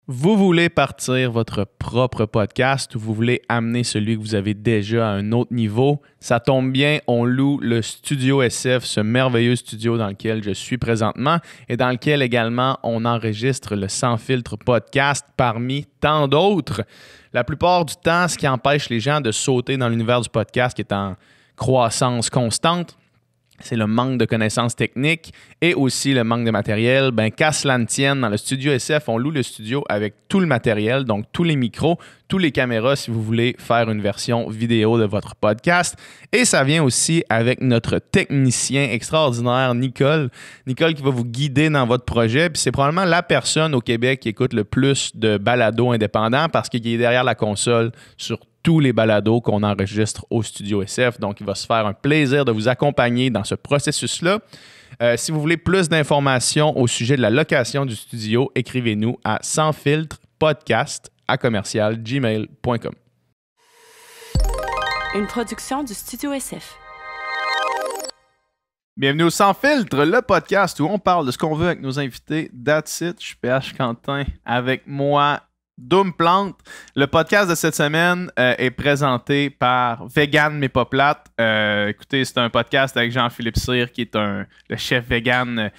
Vous voulez partir votre propre podcast ou vous voulez amener celui que vous avez déjà à un autre niveau? Ça tombe bien, on loue le Studio SF, ce merveilleux studio dans lequel je suis présentement et dans lequel également on enregistre le Sans Filtre podcast parmi tant d'autres. La plupart du temps, ce qui empêche les gens de sauter dans l'univers du podcast qui est en croissance constante, c'est le manque de connaissances techniques et aussi le manque de matériel. Qu'à cela ne tienne, dans le Studio SF, on loue le studio avec tout le matériel, donc tous les micros, tous les caméras si vous voulez faire une version vidéo de votre podcast. Et ça vient aussi avec notre technicien extraordinaire, Nicole. Nicole qui va vous guider dans votre projet. Puis c'est probablement la personne au Québec qui écoute le plus de balados indépendants parce qu'il est derrière la console sur tous les balados qu'on enregistre au Studio SF. Donc, il va se faire un plaisir de vous accompagner dans ce processus-là. Si vous voulez plus d'informations au sujet de la location du studio, écrivez-nous à sansfiltrepodcast@gmail.com. Une production du Studio SF. Bienvenue au Sans Filtre, le podcast où on parle de ce qu'on veut avec nos invités. That's it. Je suis PH Quentin avec moi. Doom Plante. Le podcast de cette semaine est présenté par Vegan mais pas plate. Écoutez, c'est un podcast avec Jean-Philippe Cyr qui est le chef vegan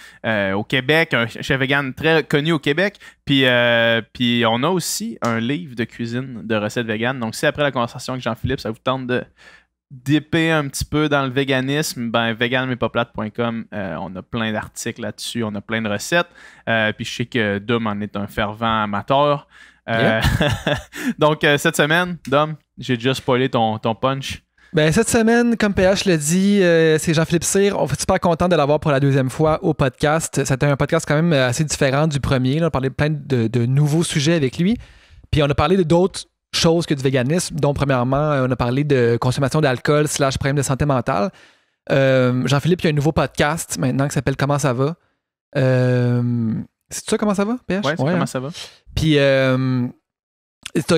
au Québec, un chef vegan très connu au Québec. Puis on a aussi un livre de cuisine de recettes vegan. Donc si après la conversation avec Jean-Philippe, ça vous tente de dipper un petit peu dans le véganisme, veganmaitpasplate.com, on a plein d'articles là-dessus, on a plein de recettes. Puis je sais que Doom en est un fervent amateur. Donc, cette semaine, Dom, j'ai déjà spoilé ton punch. Cette semaine, comme PH l'a dit, c'est Jean-Philippe Cyr. On est super content de l'avoir pour la deuxième fois au podcast. C'était un podcast quand même assez différent du premier. Là. On a parlé de plein de nouveaux sujets avec lui. Puis on a parlé d'autres choses que du véganisme, dont premièrement, on a parlé de consommation d'alcool / problème de santé mentale. Jean-Philippe, il y a un nouveau podcast maintenant qui s'appelle Comment ça va? C'est ça, Comment ça va, PH? Ouais, Comment ça va? Puis,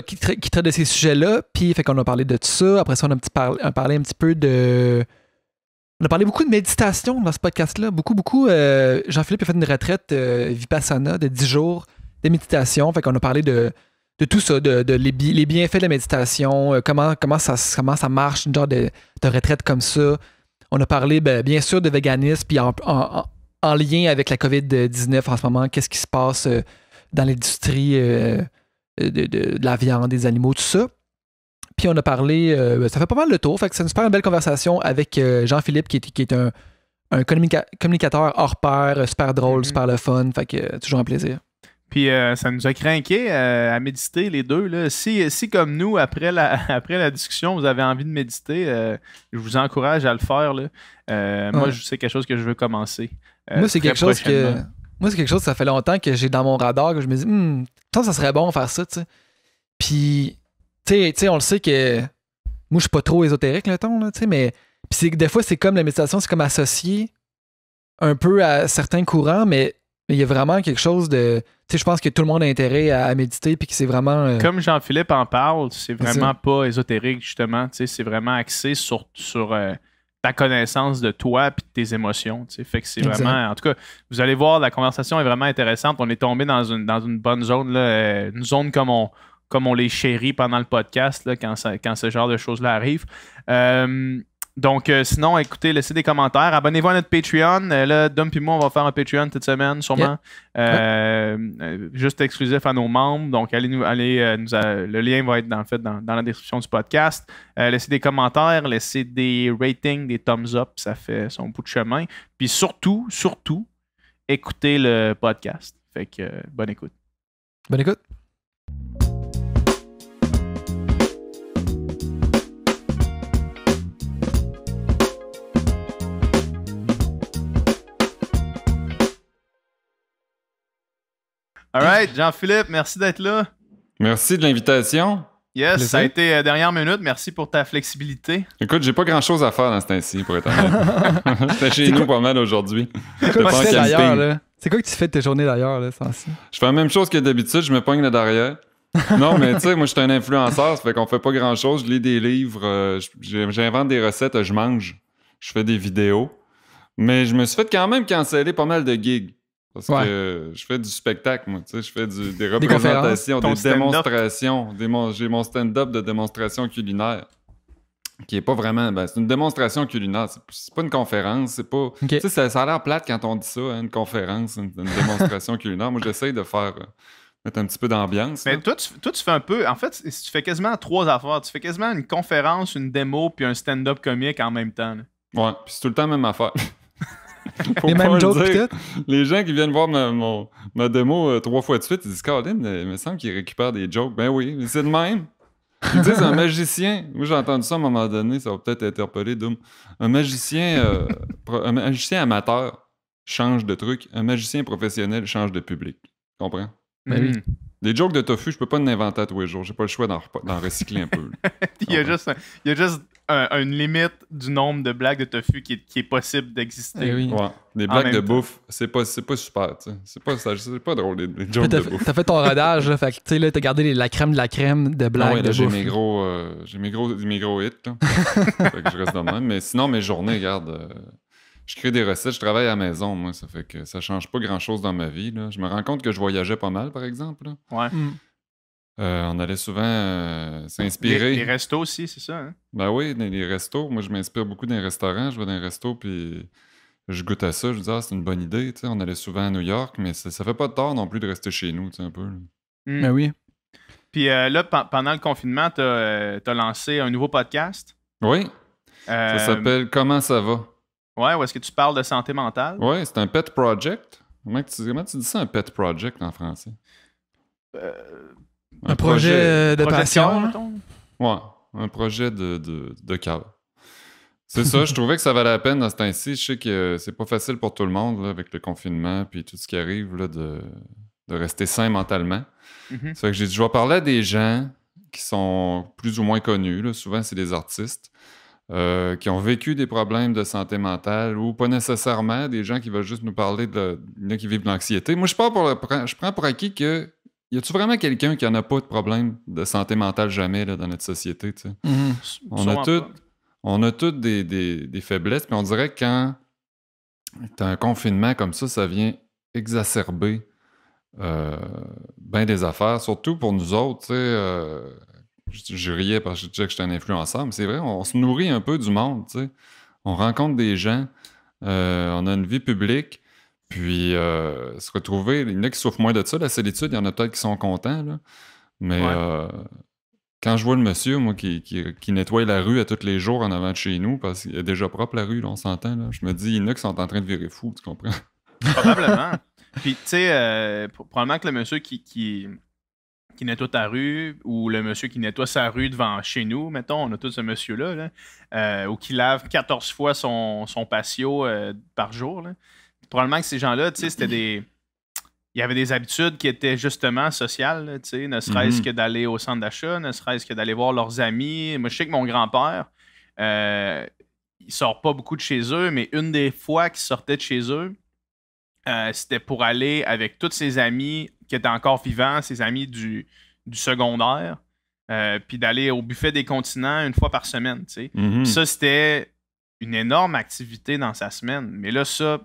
qui traite de ces sujets-là. Puis, fait qu'on a parlé de tout ça. Après ça, on a parlé un petit peu de... On a parlé beaucoup de méditation dans ce podcast-là. Beaucoup. Jean-Philippe a fait une retraite Vipassana de 10 jours de méditation. Fait qu'on a parlé de tout ça, les bienfaits de la méditation, comment ça marche, une genre de retraite comme ça. On a parlé, bien sûr, de véganisme, puis en lien avec la COVID-19 en ce moment, qu'est-ce qui se passe dans l'industrie de la viande, des animaux, tout ça. Puis on a parlé, ça fait pas mal le tour, fait que c'est une super belle conversation avec Jean-Philippe qui est un communicateur hors pair, super drôle, super le fun, fait que toujours un plaisir. Puis ça nous a craqué à méditer les deux. Là. Si comme nous, après la discussion, vous avez envie de méditer, je vous encourage à le faire. Là. Moi, c'est quelque chose que je veux commencer. Moi, c'est quelque chose ça fait longtemps que j'ai dans mon radar, que je me dis, ça serait bon de faire ça, tu sais. Puis, tu sais, on le sait que moi, je suis pas trop ésotérique, là, tu sais, mais puis des fois, c'est comme la méditation, c'est comme associé un peu à certains courants, mais il y a vraiment quelque chose de... Tu sais, je pense que tout le monde a intérêt à méditer puis que c'est vraiment... Comme Jean-Philippe en parle, c'est vraiment pas ésotérique, justement. Tu sais, c'est vraiment axé sur ta connaissance de toi et de tes émotions. Tu sais. Fait que c'est vraiment... En tout cas, vous allez voir, la conversation est vraiment intéressante. On est tombé dans une bonne zone, là, une zone comme on les chérit pendant le podcast là, quand ce genre de choses-là arrive. Donc, sinon, écoutez, laissez des commentaires. Abonnez-vous à notre Patreon. Là, Dom et moi, on va faire un Patreon cette semaine, sûrement. Juste exclusif à nos membres. Donc, le lien va être dans la description du podcast. Laissez des commentaires, laissez des ratings, des thumbs up. Ça fait son bout de chemin. Puis surtout, écoutez le podcast. Fait que, bonne écoute. Bonne écoute. All right, Jean-Philippe, merci d'être là. Merci de l'invitation. Yes, plaisir. Ça a été dernière minute. Merci pour ta flexibilité. Écoute, j'ai pas grand-chose à faire dans ce temps-ci, pour être honnête. J'étais chez nous pas mal aujourd'hui. C'est quoi que tu fais d'ailleurs, là? C'est quoi que tu fais de tes journées d'ailleurs, là, Sansi? Je fais la même chose que d'habitude, je me pogne le derrière. Non, mais tu sais, moi, je suis un influenceur, ça fait qu'on fait pas grand-chose. Je lis des livres, j'invente des recettes, je mange, je fais des vidéos. Mais je me suis fait quand même canceller pas mal de gigs. Parce que je fais du spectacle, moi. Tu sais, je fais des conférences. représentations, Ton des stand-up. démonstrations. J'ai mon stand-up de démonstration culinaire. Qui est pas vraiment... Ben, c'est une démonstration culinaire. C'est pas une conférence. C'est pas... Ok. Tu sais, ça a l'air plate quand on dit ça, hein, une conférence, une démonstration culinaire. Moi, j'essaye de faire... mettre un petit peu d'ambiance. Mais là. toi, tu fais un peu. En fait, tu fais quasiment 3 affaires. Tu fais quasiment une conférence, une démo, puis un stand-up comique en même temps. Là. Ouais, puis c'est tout le temps la même affaire. Faut Les pas mêmes le jokes dire. pis tout. Les gens qui viennent voir ma démo 3 fois de suite, ils disent « Colin, il me semble qu'il récupère des jokes. » Ben oui, mais c'est de même. Ils disent un magicien. Moi, j'ai entendu ça à un moment donné, ça va peut-être interpeller Doom. Un magicien amateur change de truc. Un magicien professionnel change de public. Tu comprends? Ben oui. Des jokes de tofu, je peux pas en inventer à tous les jours. J'ai pas le choix d'en recycler un peu. là. Il y a juste une limite du nombre de blagues de tofu qui est possible d'exister. Eh oui. Ouais. Des En blagues même de temps. bouffe, c'est pas super, tu sais. C'est pas drôle, les jokes de bouffe. T'as fait ton rodage, là. Fait que, tu sais, là, t'as gardé la crème de la crème de blagues Ah ouais, là, de j'ai bouffe. mes gros hits, là. Fait que je reste de même. Mais sinon, mes journées, regarde, je crée des recettes, je travaille à la maison, moi. Ça fait que ça change pas grand-chose dans ma vie, là. Je me rends compte que je voyageais pas mal, par exemple, là. Ouais. Mm. On allait souvent Les s'inspirer. restos aussi, c'est ça. Hein? Ben oui, dans les restos. Moi, je m'inspire beaucoup d'un restaurant. Je vais dans un resto, puis je goûte à ça. Je dis, c'est une bonne idée. Tu sais, on allait souvent à New York, mais ça fait pas de tort non plus de rester chez nous, tu sais, un peu. Là. Mm. Ben oui. Puis là, pendant le confinement, t'as lancé un nouveau podcast. Oui, Euh, ça s'appelle Comment ça va? Ouais, où est-ce que tu parles de santé mentale? Oui, c'est un pet project. Comment tu dis ça, un pet project en français? Un projet de Projet passion. cœur, là. mettons? Ouais, un projet de cœur. C'est ça, je trouvais que ça valait la peine dans ce temps-ci. Je sais que c'est pas facile pour tout le monde là, avec le confinement puis tout ce qui arrive là, de rester sain mentalement. Mhm. Ça fait que j'ai dit, je vais parler à des gens qui sont plus ou moins connus. Là. Souvent, c'est des artistes qui ont vécu des problèmes de santé mentale ou pas nécessairement des gens qui veulent juste nous parler qui vivent de l'anxiété. Moi, je prends pour acquis que y a-tu vraiment quelqu'un qui en a pas de problème de santé mentale jamais là, dans notre société? Tu sais? Mhm. On a toutes des faiblesses, puis on dirait que quand tu as un confinement comme ça vient exacerber ben des affaires, surtout pour nous autres. Tu sais, je riais parce que je disais que j'étais un influenceur, mais c'est vrai, on se nourrit un peu du monde. Tu sais. On rencontre des gens, on a une vie publique, puis se retrouver, il y en a qui souffrent moins de ça, la solitude, il y en a peut-être qui sont contents, là. Mais quand je vois le monsieur, moi, qui nettoie la rue à tous les jours en avant de chez nous, parce qu'il est déjà propre la rue, là, on s'entend, là, je me dis, il y en a qui sont en train de virer fou, tu comprends? Probablement. Puis, tu sais, probablement que le monsieur qui nettoie ta rue ou le monsieur qui nettoie sa rue devant chez nous, mettons, on a tous ce monsieur-là, là, ou qui lave 14 fois son patio par jour. Là. Probablement que ces gens-là, tu sais, c'était des... Il y avait des habitudes qui étaient justement sociales, là, tu sais, ne serait-ce que d'aller au centre d'achat, ne serait-ce que d'aller voir leurs amis. Moi, je sais que mon grand-père, il sort pas beaucoup de chez eux, mais une des fois qu'il sortait de chez eux, c'était pour aller avec tous ses amis qui étaient encore vivants, ses amis du secondaire, puis d'aller au buffet des continents une fois par semaine, tu sais. Mhm. Ça, c'était une énorme activité dans sa semaine. Mais là, ça,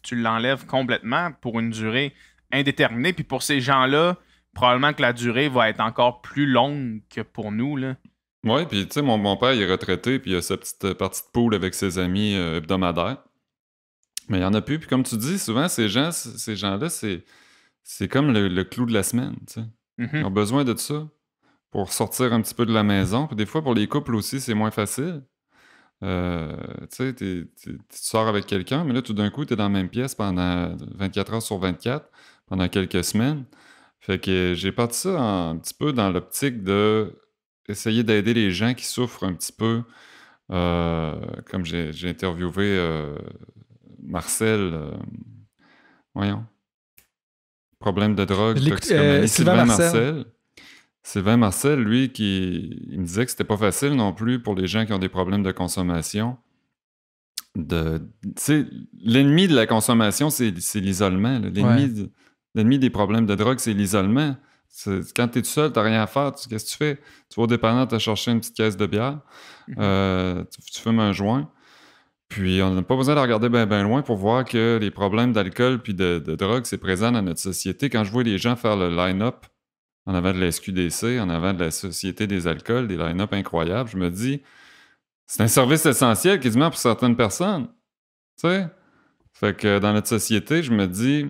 tu l'enlèves complètement pour une durée indéterminée. Puis pour ces gens-là, probablement que la durée va être encore plus longue que pour nous, là. Oui, puis tu sais, mon père, il est retraité, puis il a sa petite partie de pool avec ses amis hebdomadaires. Mais il n'y en a plus. Puis comme tu dis, souvent, ces gens-là, c'est comme le clou de la semaine, tu sais. Ils ont besoin de ça pour sortir un petit peu de la maison. Puis des fois, pour les couples aussi, c'est moins facile. Tu sais, tu sors avec quelqu'un, mais là, tout d'un coup, tu es dans la même pièce pendant 24 heures sur 24, pendant quelques semaines. Fait que j'ai parti ça un petit peu dans l'optique de essayer d'aider les gens qui souffrent un petit peu. Comme j'ai interviewé Marcel, voyons, problème de drogue, toxicomanie, Sylvain Marcel. Sylvain Marcel, lui, il me disait que c'était pas facile non plus pour les gens qui ont des problèmes de consommation. L'ennemi de la consommation, c'est l'isolement. L'ennemi des problèmes de drogue, c'est l'isolement. Quand tu es tout seul, tu n'as rien à faire. Qu'est-ce que tu fais? Tu vas au dépanneur, tu as cherché une petite caisse de bière, tu fumes un joint, Puis on n'a pas besoin de regarder bien loin pour voir que les problèmes d'alcool puis de drogue, c'est présent dans notre société. Quand je vois les gens faire le line-up en avant de la SQDC, en avant de la Société des alcools, des line-up incroyables, je me dis, c'est un service essentiel quasiment pour certaines personnes. Tu sais? Fait que dans notre société, je me dis,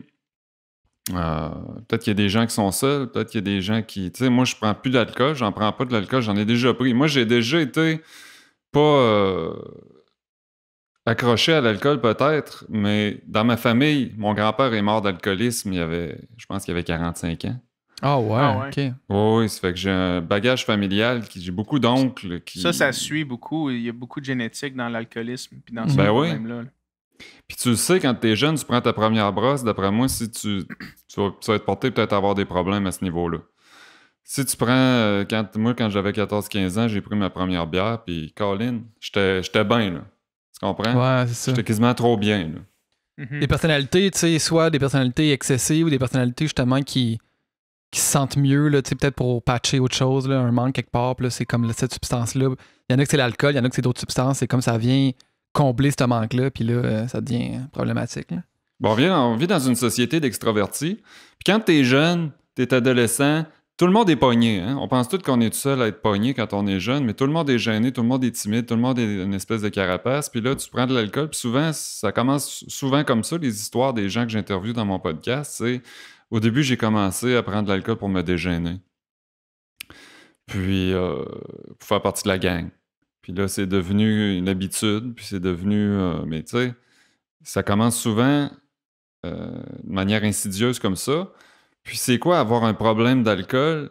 peut-être qu'il y a des gens qui sont seuls, peut-être qu'il y a des gens qui... Tu sais, moi, je prends plus d'alcool, j'en prends pas de l'alcool, j'en ai déjà pris. Moi, j'ai déjà été pas accroché à l'alcool peut-être, mais dans ma famille, mon grand-père est mort d'alcoolisme, je pense qu'il avait 45 ans. Ah ouais, OK. Oui, ça fait que j'ai un bagage familial, j'ai beaucoup d'oncles qui... Ça suit beaucoup. Il y a beaucoup de génétique dans l'alcoolisme puis dans ce Ben problème-là. Puis tu le sais, quand t'es jeune, tu prends ta première brosse, d'après moi, si tu vas être porté peut-être à avoir des problèmes à ce niveau-là. Si tu prends... quand j'avais 14-15 ans, j'ai pris ma première bière, puis Colin, j'étais bien, là. Tu comprends? Ouais, c'est ça. J'étais quasiment trop bien, là. Des personnalités, tu sais, soit des personnalités excessives ou des personnalités justement qui se sentent mieux, là, tu sais, peut-être pour patcher autre chose, là, un manque quelque part, puis là, c'est comme cette substance-là. Il y en a que c'est l'alcool, il y en a que c'est d'autres substances, c'est comme ça vient combler ce manque-là, puis là, ça devient problématique. Là. Bon, on vit dans une société d'extravertis, puis quand t'es jeune, t'es adolescent, tout le monde est pogné. Hein? On pense tous qu'on est tout seul à être pogné quand on est jeune, mais tout le monde est gêné, tout le monde est timide, tout le monde est une espèce de carapace. Puis là, tu prends de l'alcool, puis souvent, ça commence souvent comme ça, les histoires des gens que j'interviewe dans mon podcast. C'est au début, j'ai commencé à prendre de l'alcool pour me dégêner. Puis, pour faire partie de la gang. Puis là, c'est devenu une habitude, puis c'est devenu... mais tu sais, ça commence souvent de manière insidieuse comme ça. Puis c'est quoi avoir un problème d'alcool?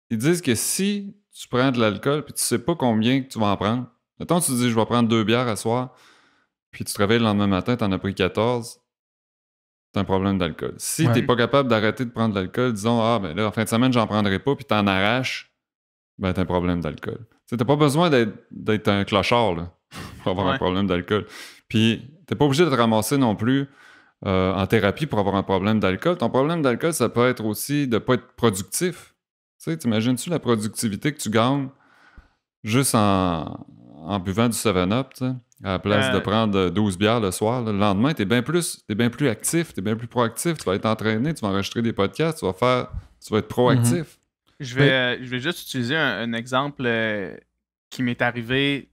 Ils disent que si tu prends de l'alcool puis tu sais pas combien que tu vas en prendre, mettons tu te dis je vais prendre 2 bières à soir, puis tu te réveilles le lendemain matin, tu en as pris 14, t'as un problème d'alcool. Si t'es pas capable d'arrêter de prendre de l'alcool, disons ben là, en fin de semaine, j'en prendrai pas, puis t'en arraches, ben t'as un problème d'alcool. Tu t'as pas besoin d'être un clochard là, pour avoir un problème d'alcool. Puis t'es pas obligé de te ramasser non plus en thérapie pour avoir un problème d'alcool. Ton problème d'alcool, ça peut être aussi de ne pas être productif. Tu sais, t'imagines-tu la productivité que tu gagnes juste en buvant du 7-Up, tu sais, à la place de prendre 12 bières le soir? Là, le lendemain, t'es bien plus actif, t'es bien plus proactif. Tu vas être entraîné, tu vas enregistrer des podcasts, tu vas être proactif. Je vais juste utiliser un exemple qui m'est arrivé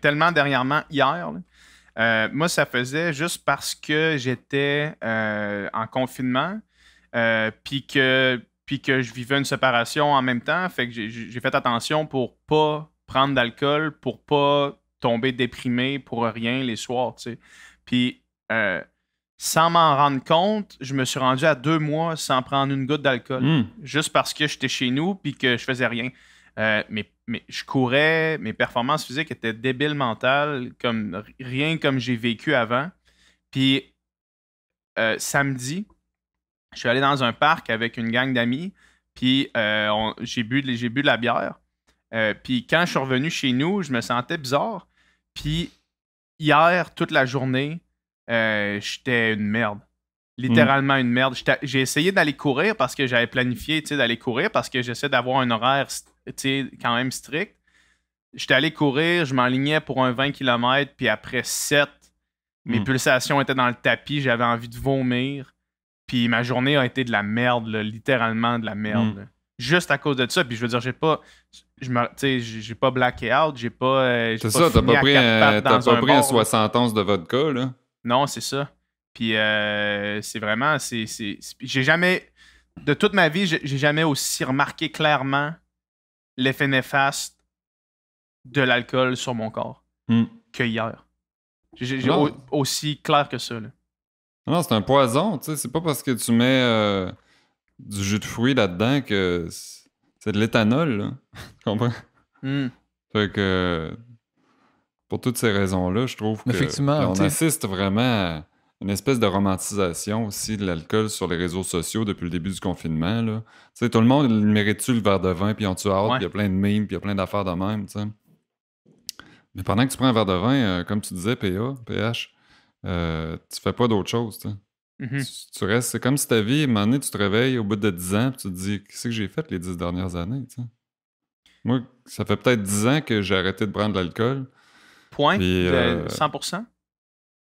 tellement dernièrement, hier, là. Moi, ça faisait juste parce que j'étais en confinement, puis que je vivais une séparation en même temps. Fait que j'ai fait attention pour pas prendre d'alcool, pour pas tomber déprimé pour rien les soirs, tu sais. Puis, sans m'en rendre compte, je me suis rendu à 2 mois sans prendre une goutte d'alcool. Juste parce que j'étais chez nous puis que je faisais rien. Mais je courais, mes performances physiques étaient débiles mentales, rien comme j'ai vécu avant. Puis samedi, je suis allé dans un parc avec une gang d'amis, puis j'ai bu de la bière. Puis quand je suis revenu chez nous, je me sentais bizarre. Puis hier, toute la journée, j'étais une merde. Littéralement une merde. J'ai essayé d'aller courir parce que j'avais planifié d'aller courir parce que j'essaie d'avoir un horaire quand même strict. J'étais allé courir, je m'enlignais pour un 20 km, puis après 7, mes pulsations étaient dans le tapis, j'avais envie de vomir. Puis ma journée a été de la merde, là, littéralement de la merde. Juste à cause de ça. Puis je veux dire, j'ai pas blacké out, j'ai pas. C'est ça, t'as pas pris un 71 de vodka, là? Non, c'est ça. Puis c'est vraiment. J'ai jamais. De toute ma vie, j'ai jamais aussi remarqué clairement l'effet néfaste de l'alcool sur mon corps que hier. J'ai aussi clair que ça. Là. Non, c'est un poison, tu sais. C'est pas parce que tu mets du jus de fruits là-dedans que c'est de l'éthanol, là. Tu comprends? Fait que pour toutes ces raisons-là, je trouve qu'on assiste vraiment à une espèce de romantisation aussi de l'alcool sur les réseaux sociaux depuis le début du confinement, là. Tu sais, tout le monde mérite-tu le verre de vin, puis ont-tu hâte, puis il y a plein de mimes, puis il y a plein d'affaires de même, tu sais. Mais pendant que tu prends un verre de vin, comme tu disais, PH, tu fais pas d'autre chose, tu sais. Tu restes, c'est comme si ta vie, à un moment donné, tu te réveilles au bout de 10 ans, puis tu te dis, qu'est-ce que j'ai fait les 10 dernières années, tu sais. Moi, ça fait peut-être 10 ans que j'ai arrêté de prendre de l'alcool. Point? Puis, 100%?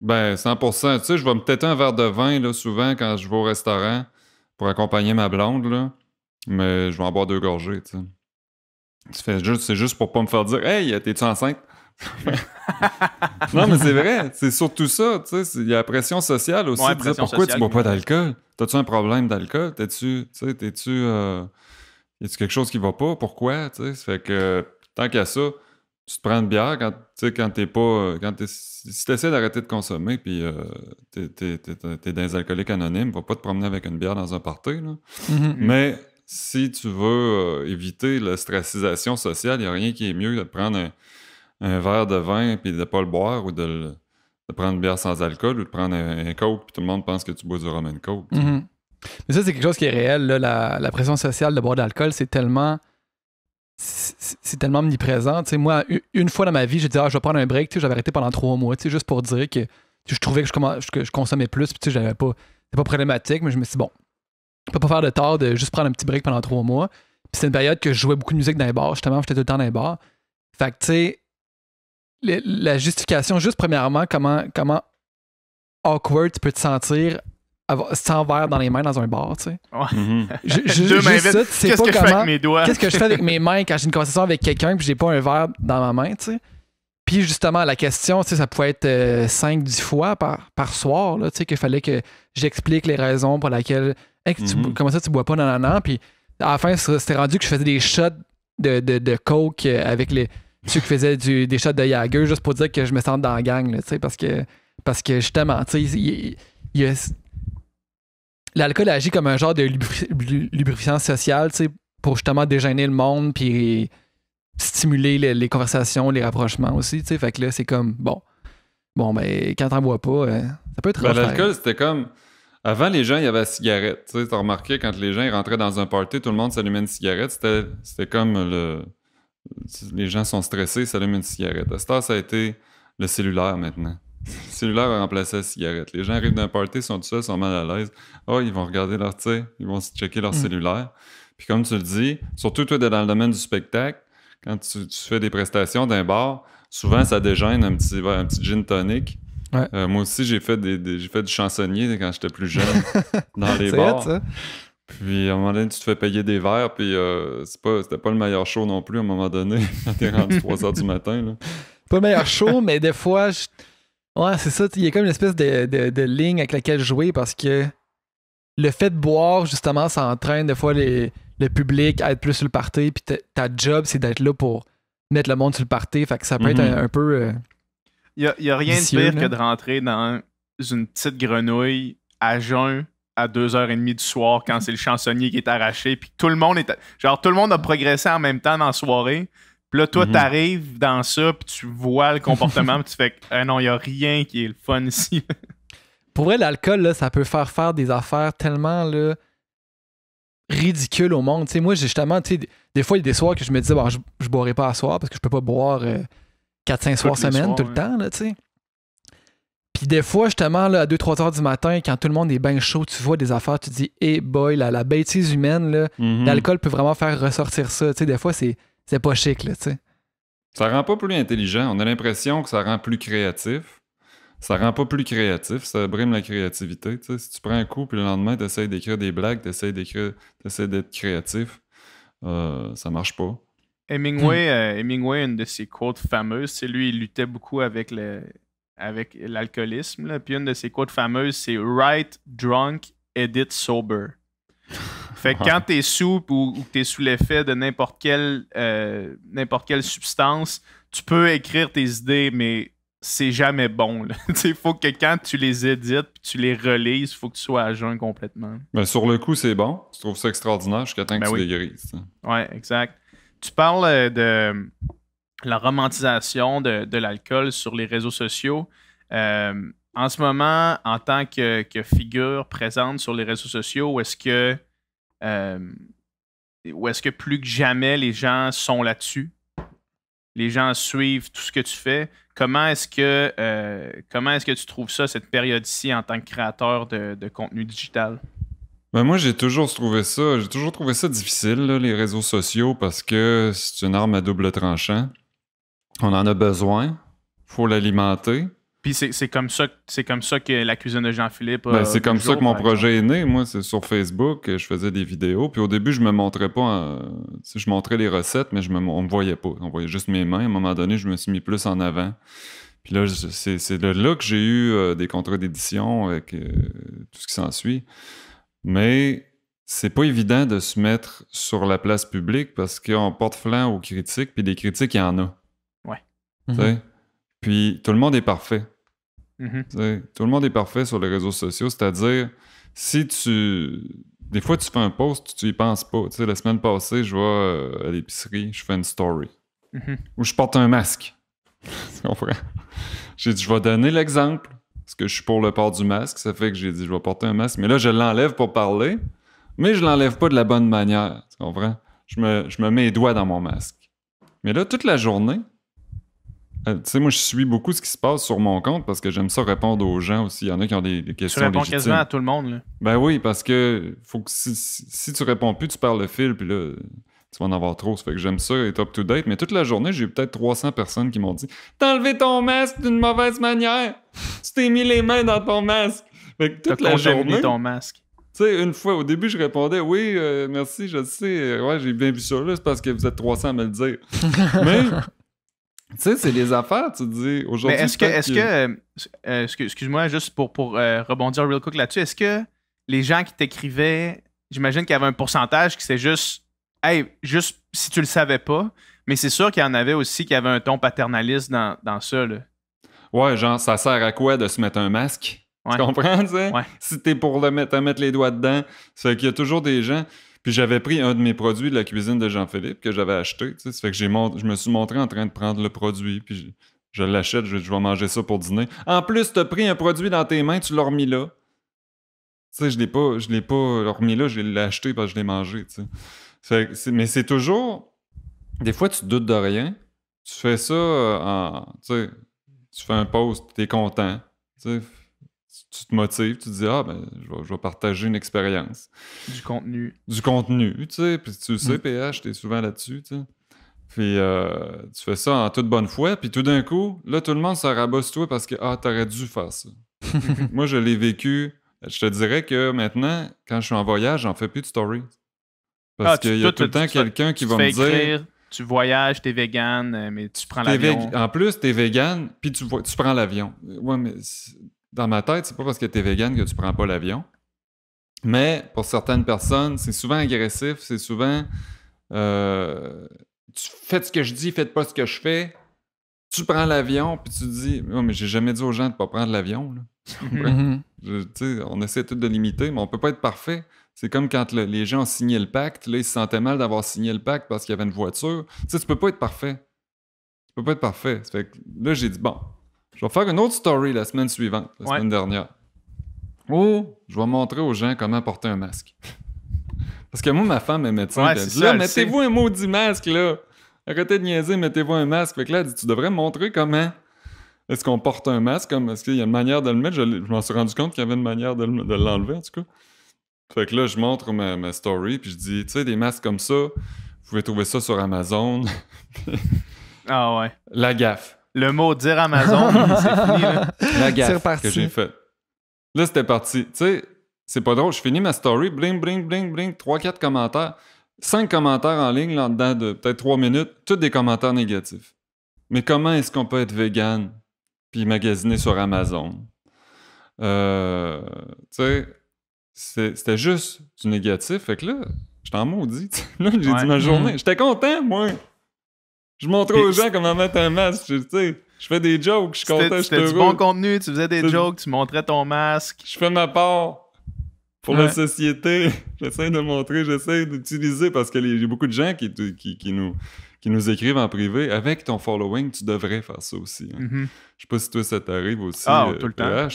Ben, 100%. Tu sais, je vais me têter un verre de vin, là, souvent, quand je vais au restaurant pour accompagner ma blonde, là. Mais je vais en boire 2 gorgées, tu sais. C'est juste pour pas me faire dire « Hey, t'es-tu enceinte? » Non, mais c'est vrai. C'est surtout ça, tu sais. Il y a la pression sociale aussi. Ouais, De dire, pression pourquoi sociale, tu bois pas d'alcool? T'as-tu un problème d'alcool? Y a-tu quelque chose qui va pas? Pourquoi? Tu sais, ça fait que tant qu'à ça, tu te prends une bière quand t'es pas. Si t'essaies d'arrêter de consommer, puis t'es dans les alcooliques anonymes, va pas te promener avec une bière dans un party, là. Mais si tu veux éviter la stressisation sociale, il n'y a rien qui est mieux que de prendre un verre de vin puis de pas le boire ou de prendre une bière sans alcool ou de prendre un Coke puis tout le monde pense que tu bois du rum and Coke. Mais ça, c'est quelque chose qui est réel. Là. La pression sociale de boire de l'alcool, c'est tellement omniprésent. T'sais, moi, une fois dans ma vie, j'ai dit je vais prendre un break. J'avais arrêté pendant 3 mois, juste pour dire que je trouvais que je consommais plus. Puis j'avais pas. C'était pas problématique, mais je me suis dit, bon, je peux pas faire de tort de juste prendre un petit break pendant 3 mois. Puis c'est une période que je jouais beaucoup de musique dans les bars. Justement, j'étais tout le temps dans les bars. Fait que, tu sais, la justification, juste premièrement, comment awkward tu peux te sentir sans verre dans les mains dans un bar, tu sais. Deux mains juste ça, tu sais Qu'est-ce pas que je fais avec mes doigts? Qu'est-ce que je fais avec mes mains quand j'ai une conversation avec quelqu'un puis j'ai pas un verre dans ma main, tu sais. Puis justement, la question, tu sais, ça pouvait être 5-10 fois par soir, là, tu sais, qu'il fallait que j'explique les raisons pour lesquelles comment ça tu bois pas, non. Puis à la fin, c'était rendu que je faisais des shots de coke avec ceux qui faisaient des shots de Jagger juste pour dire que je me sente dans la gang, là, tu sais, parce que justement, tu sais, l'alcool agit comme un genre de lubrifiant social, tu sais, pour justement déjeuner le monde puis stimuler les conversations, les rapprochements aussi, tu sais. Fait que là, c'est comme, bon, ben, quand t'en bois pas, ça peut être l'alcool, c'était comme... Avant, les gens, il y avait la cigarette. Tu sais, t'as remarqué, quand les gens ils rentraient dans un party, tout le monde s'allumait une cigarette. C'était comme les gens sont stressés, ils s'allument une cigarette. À cette heure, ça a été le cellulaire maintenant. Le cellulaire a remplacé la cigarette. Les gens arrivent d'un party, sont tout seuls, sont mal à l'aise. Ils vont regarder leur, tu sais, ils vont checker leur cellulaire. Puis comme tu le dis, surtout toi, t'es dans le domaine du spectacle, quand tu fais des prestations d'un bar, souvent, ça déjeune un petit gin tonic. Ouais. Moi aussi, j'ai fait du chansonnier quand j'étais plus jeune dans les bars. Ça. Puis à un moment donné, tu te fais payer des verres, puis c'était pas le meilleur show non plus à un moment donné, quand t'es rendu 3h du matin. Là. Pas le meilleur show, mais des fois, ouais, c'est ça. Il y a comme une espèce de ligne avec laquelle jouer parce que le fait de boire, justement, ça entraîne des fois le public à être plus sur le party, puis ta job, c'est d'être là pour mettre le monde sur le party. Fait que ça peut être un peu... Il y a rien vicieux, de pire là. que de rentrer dans une petite grenouille à jeun à 2h30 du soir quand c'est le chansonnier qui est arraché, puis tout le monde tout le monde a progressé en même temps dans la soirée. Puis là, toi, t'arrives dans ça, puis tu vois le comportement, puis tu fais que non, il n'y a rien qui est le fun ici. Pour vrai, l'alcool, là, ça peut faire des affaires tellement là, ridicules au monde. T'sais, moi, justement, des fois, il y a des soirs que je me dis, bon, je boirai pas à soir parce que je peux pas boire 4-5 soirs semaine tout le temps, là, tu sais. Puis des fois, justement, là, à 2-3 heures du matin, quand tout le monde est bien chaud, tu vois des affaires, tu te dis, hey boy, la bêtise humaine, là, l'alcool peut vraiment faire ressortir ça. Tu sais, des fois, c'est pas chic, là, tu sais. Ça rend pas plus intelligent. On a l'impression que ça rend plus créatif. Ça rend pas plus créatif. Ça brime la créativité. Tu sais, si tu prends un coup, puis le lendemain, tu essaies d'écrire des blagues, tu essaies d'être créatif, ça marche pas. Hemingway, une de ses quotes fameuses, c'est lui, il luttait beaucoup avec l'alcoolisme. Là. Puis une de ses quotes fameuses, c'est « Write drunk, edit sober ». Fait que quand t'es sous ou que t'es sous l'effet de n'importe quelle substance, tu peux écrire tes idées, mais c'est jamais bon. Il faut que quand tu les édites puis tu les relises, il faut que tu sois à jeun complètement. Ben, sur le coup, c'est bon. Tu trouves ça extraordinaire jusqu'à temps que tu les grises. Ouais, exact. Tu parles de la romantisation de l'alcool sur les réseaux sociaux. En ce moment, en tant que figure présente sur les réseaux sociaux, où est-ce que plus que jamais les gens sont là-dessus? Les gens suivent tout ce que tu fais. Comment est-ce que tu trouves ça, cette période-ci, en tant que créateur de contenu digital? Ben moi, j'ai toujours trouvé ça difficile, là, les réseaux sociaux, parce que c'est une arme à double tranchant. On en a besoin faut l'alimenter. Puis c'est comme ça que la cuisine de Jean-Philippe C'est comme ça que mon projet est né. Moi, c'est sur Facebook. Je faisais des vidéos. Puis au début, je me montrais pas. Je montrais les recettes, mais on me voyait pas. On voyait juste mes mains. À un moment donné, je me suis mis plus en avant. Puis là, c'est de là que j'ai eu des contrats d'édition avec tout ce qui s'ensuit. Mais c'est pas évident de se mettre sur la place publique parce qu'on porte flanc aux critiques. Puis des critiques, il y en a. Ouais. Mhm. Puis tout le monde est parfait. Mm-hmm. Tout le monde est parfait sur les réseaux sociaux, c'est-à-dire, des fois, tu fais un post, tu y penses pas. La semaine passée, je vais à l'épicerie, je fais une story. Mm-hmm. Où je porte un masque. Tu comprends? J'ai dit, je vais donner l'exemple, parce que je suis pour le port du masque, ça fait que j'ai dit, je vais porter un masque. Mais là, je l'enlève pour parler, mais je l'enlève pas de la bonne manière. Tu comprends? Je me mets les doigts dans mon masque. Mais là, toute la journée, moi, je suis beaucoup ce qui se passe sur mon compte parce que j'aime ça répondre aux gens aussi. Il y en a qui ont des questions légitimes. Tu réponds quasiment à tout le monde, là. Ben oui, parce que faut que si tu réponds plus, tu perds le fil, puis là, tu vas en avoir trop. Ça fait que j'aime ça, être up-to-date. Mais toute la journée, j'ai eu peut-être 300 personnes qui m'ont dit « T'as enlevé ton masque d'une mauvaise manière! Tu t'es mis les mains dans ton masque! » Fait que toute la journée... ton masque. Tu sais, une fois, au début, je répondais « Oui, merci, je sais. Ouais, j'ai bien vu ça là, c'est parce que vous êtes 300 à me le dire. » Mais... Tu sais, c'est des affaires, tu te dis. Aujourd'hui, mais excuse-moi, juste pour rebondir real quick là-dessus, est-ce que les gens qui t'écrivaient, j'imagine qu'il y avait un pourcentage qui c'est juste, hey, juste si tu le savais pas, mais c'est sûr qu'il y en avait aussi qui avaient un ton paternaliste dans ça, là. Ouais, genre, ça sert à quoi de se mettre un masque? Ouais. Tu comprends, tu sais? Ouais. Si t'es pour te mettre les doigts dedans, c'est qu'il y a toujours des gens... Puis j'avais pris un de mes produits de la cuisine de Jean-Philippe que j'avais acheté. Ça fait que je me suis montré en train de prendre le produit, puis je l'achète, je vais manger ça pour dîner. En plus, t'as pris un produit dans tes mains, tu l'as remis là. Tu sais, je l'ai pas remis là, je l'ai acheté parce que je l'ai mangé, tu sais. Mais c'est toujours... Des fois, tu doutes de rien. Tu fais ça tu sais, tu fais un post, t'es content, tu sais. Tu te motives, tu te dis « Ah, ben, je vais partager une expérience. » Du contenu. Du contenu, tu sais. Puis tu sais, PH, t'es souvent là-dessus, tu sais. Puis tu fais ça en toute bonne foi, puis tout d'un coup, là, tout le monde se rabat sur toi parce que « Ah, t'aurais dû faire ça. » Moi, je l'ai vécu. Je te dirais que maintenant, quand je suis en voyage, j'en fais plus de stories. Parce qu'il y a tout le temps quelqu'un qui va me dire... Tu voyages, t'es vegan, mais tu prends l'avion. En plus, t'es vegan, puis tu prends l'avion. Ouais, mais... Dans ma tête, c'est pas parce que t'es vegan que tu prends pas l'avion. Mais pour certaines personnes, c'est souvent agressif, c'est souvent tu fais ce que je dis, faites pas ce que je fais. Tu prends l'avion, puis tu te dis oh, mais j'ai jamais dit aux gens de pas prendre l'avion. On essaie tout de limiter, mais on peut pas être parfait. C'est comme quand les gens ont signé le pacte, là, ils se sentaient mal d'avoir signé le pacte parce qu'il y avait une voiture. Tu peux pas être parfait. Tu peux pas être parfait. Ça fait que là, j'ai dit bon. Je vais faire une autre story la semaine suivante, la semaine dernière. Oh, je vais montrer aux gens comment porter un masque. Parce que moi, ma femme est médecin. Elle dit, là, mettez-vous un maudit masque, là. Arrêtez de niaiser, mettez-vous un masque. Fait que là, elle dit, tu devrais me montrer comment est-ce qu'on porte un masque. Est-ce qu'il y a une manière de le mettre? Je m'en suis rendu compte qu'il y avait une manière de l'enlever, en tout cas. Fait que là, je montre ma story, puis je dis, tu sais, des masques comme ça, vous pouvez trouver ça sur Amazon. Ah ouais. La gaffe. Le mot dire Amazon, c'est fini, là. La gaffe que j'ai faite. Là, c'était parti. Tu sais, c'est pas drôle. Je finis ma story, bling, bling, bling, bling, 3-4 commentaires. 5 commentaires en ligne, là, dedans de peut-être 3 minutes. Tous des commentaires négatifs. Mais comment est-ce qu'on peut être vegan puis magasiner sur Amazon? Tu sais, c'était juste du négatif. Fait que là, j'étais en maudit. Là, j'ai dit ma journée. J'étais content, moi. Je montrais aux gens comment mettre un masque. Tu sais, je fais des jokes, je suis content, je suis heureux. C'était du bon contenu, tu faisais des jokes, tu montrais ton masque. Je fais ma part pour la société. J'essaie de montrer, j'essaie d'utiliser parce que j'ai beaucoup de gens qui nous écrivent en privé. Avec ton following, tu devrais faire ça aussi. Hein. Mm-hmm. Je sais pas si toi, ça t'arrive aussi. Tout le temps.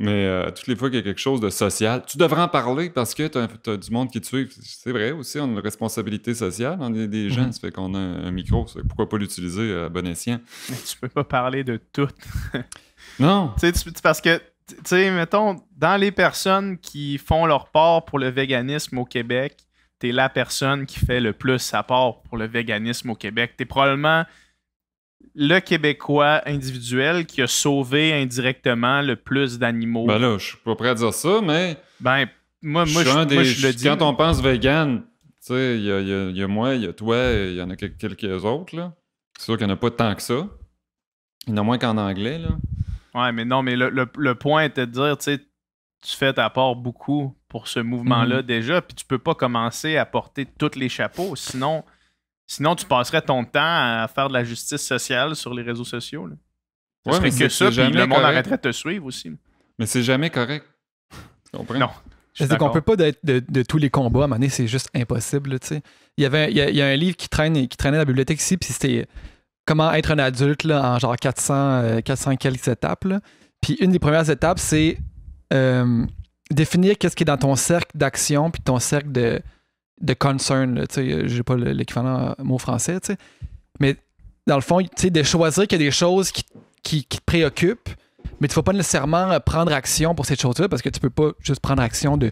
Mais toutes les fois qu'il y a quelque chose de social, tu devrais en parler parce que tu as du monde qui te suit. C'est vrai aussi, on a une responsabilité sociale. On est des gens, ça fait qu'on a un micro. Pourquoi pas l'utiliser à bon escient? Mais tu peux pas parler de tout. Non. Parce que, tu sais, mettons, dans les personnes qui font leur part pour le véganisme au Québec, t'es la personne qui fait le plus sa part pour le véganisme au Québec. T'es probablement le Québécois individuel qui a sauvé indirectement le plus d'animaux. Ben là, je suis pas prêt à dire ça, mais Ben, moi, je le dis. Quand là. on pense vegan, tu sais, il y a moi, il y a toi, il y en a quelques autres, là. C'est sûr qu'il n'y en a pas tant que ça. Il y en a moins qu'en anglais, là. Ouais, mais non, mais le point était de dire, tu sais, tu fais ta part beaucoup pour ce mouvement-là déjà, puis tu peux pas commencer à porter tous les chapeaux, sinon tu passerais ton temps à faire de la justice sociale sur les réseaux sociaux. Là. Ce serait que ça, puis le monde arrêterait de te suivre aussi. Là. Mais c'est jamais correct. Tu comprends? Non. C'est qu'on peut pas être de tous les combats, à un moment donné, c'est juste impossible. Tu sais. Il y a un livre qui traînait à la bibliothèque ici, puis c'était Comment être un adulte là, en genre 400 quelques étapes. Là. Puis une des premières étapes, c'est définir qu'est-ce qui est dans ton cercle d'action puis ton cercle de concern. Je n'ai pas l'équivalent mot français. T'sais. Mais dans le fond, de choisir qu'il y a des choses qui te préoccupent, mais tu ne vas pas nécessairement prendre action pour cette chose-là parce que tu ne peux pas juste prendre action de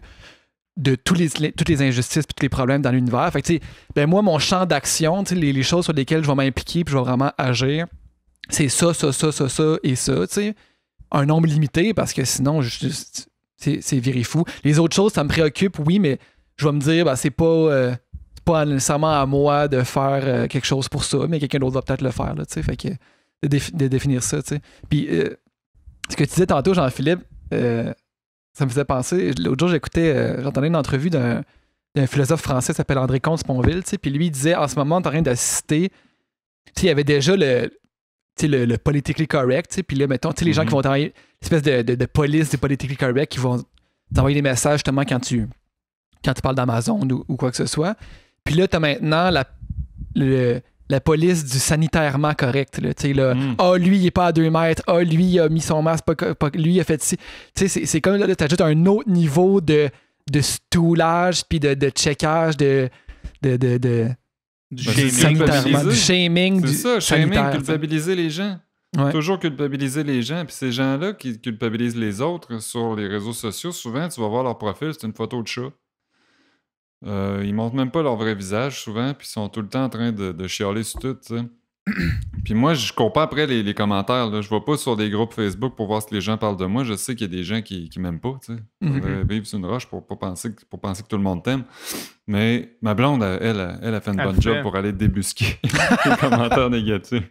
toutes les injustices et tous les problèmes dans l'univers. Fait que, ben moi, mon champ d'action, les choses sur lesquelles je vais m'impliquer puis je vais vraiment agir, c'est ça et ça. T'sais. Un nombre limité parce que sinon, c'est viré fou. Les autres choses, ça me préoccupe, oui, mais je vais me dire, ben, c'est pas nécessairement à moi de faire quelque chose pour ça, mais quelqu'un d'autre va peut-être le faire. Là, fait que, de définir ça. T'sais. Puis, ce que tu disais tantôt, Jean-Philippe, ça me faisait penser. L'autre jour, j'entendais une entrevue d'un philosophe français qui s'appelle André Comte-Sponville, puis lui, il disait en ce moment, on est en train d'assister. Il y avait déjà le politically correct, puis là, mettons, les gens qui vont travailler, l'espèce de police des politically correct qui vont t'envoyer des messages justement quand tu parles d'Amazon ou quoi que ce soit. Puis là, t'as maintenant la police du sanitairement correct. Là, lui, il est pas à 2 mètres. Lui, il a mis son masque. Lui, il a fait ci. C'est comme là, t'ajoutes un autre niveau de stoulage puis de checkage du shaming. C'est ça, sanitaire, culpabiliser les gens. Ouais. Toujours culpabiliser les gens. Puis ces gens-là qui culpabilisent les autres sur les réseaux sociaux, souvent, tu vas voir leur profil, c'est une photo de chat. Ils montrent même pas leur vrai visage, souvent, puis ils sont tout le temps en train de chialer sur tout, tu sais. Puis moi, je cours pas après les commentaires, là. Je vais pas sur des groupes Facebook pour voir si les gens parlent de moi. Je sais qu'il y a des gens qui m'aiment pas, tu sais. Vivre sur une roche pour penser que tout le monde t'aime. Mais ma blonde, elle a fait une bonne job pour aller débusquer les commentaires négatifs.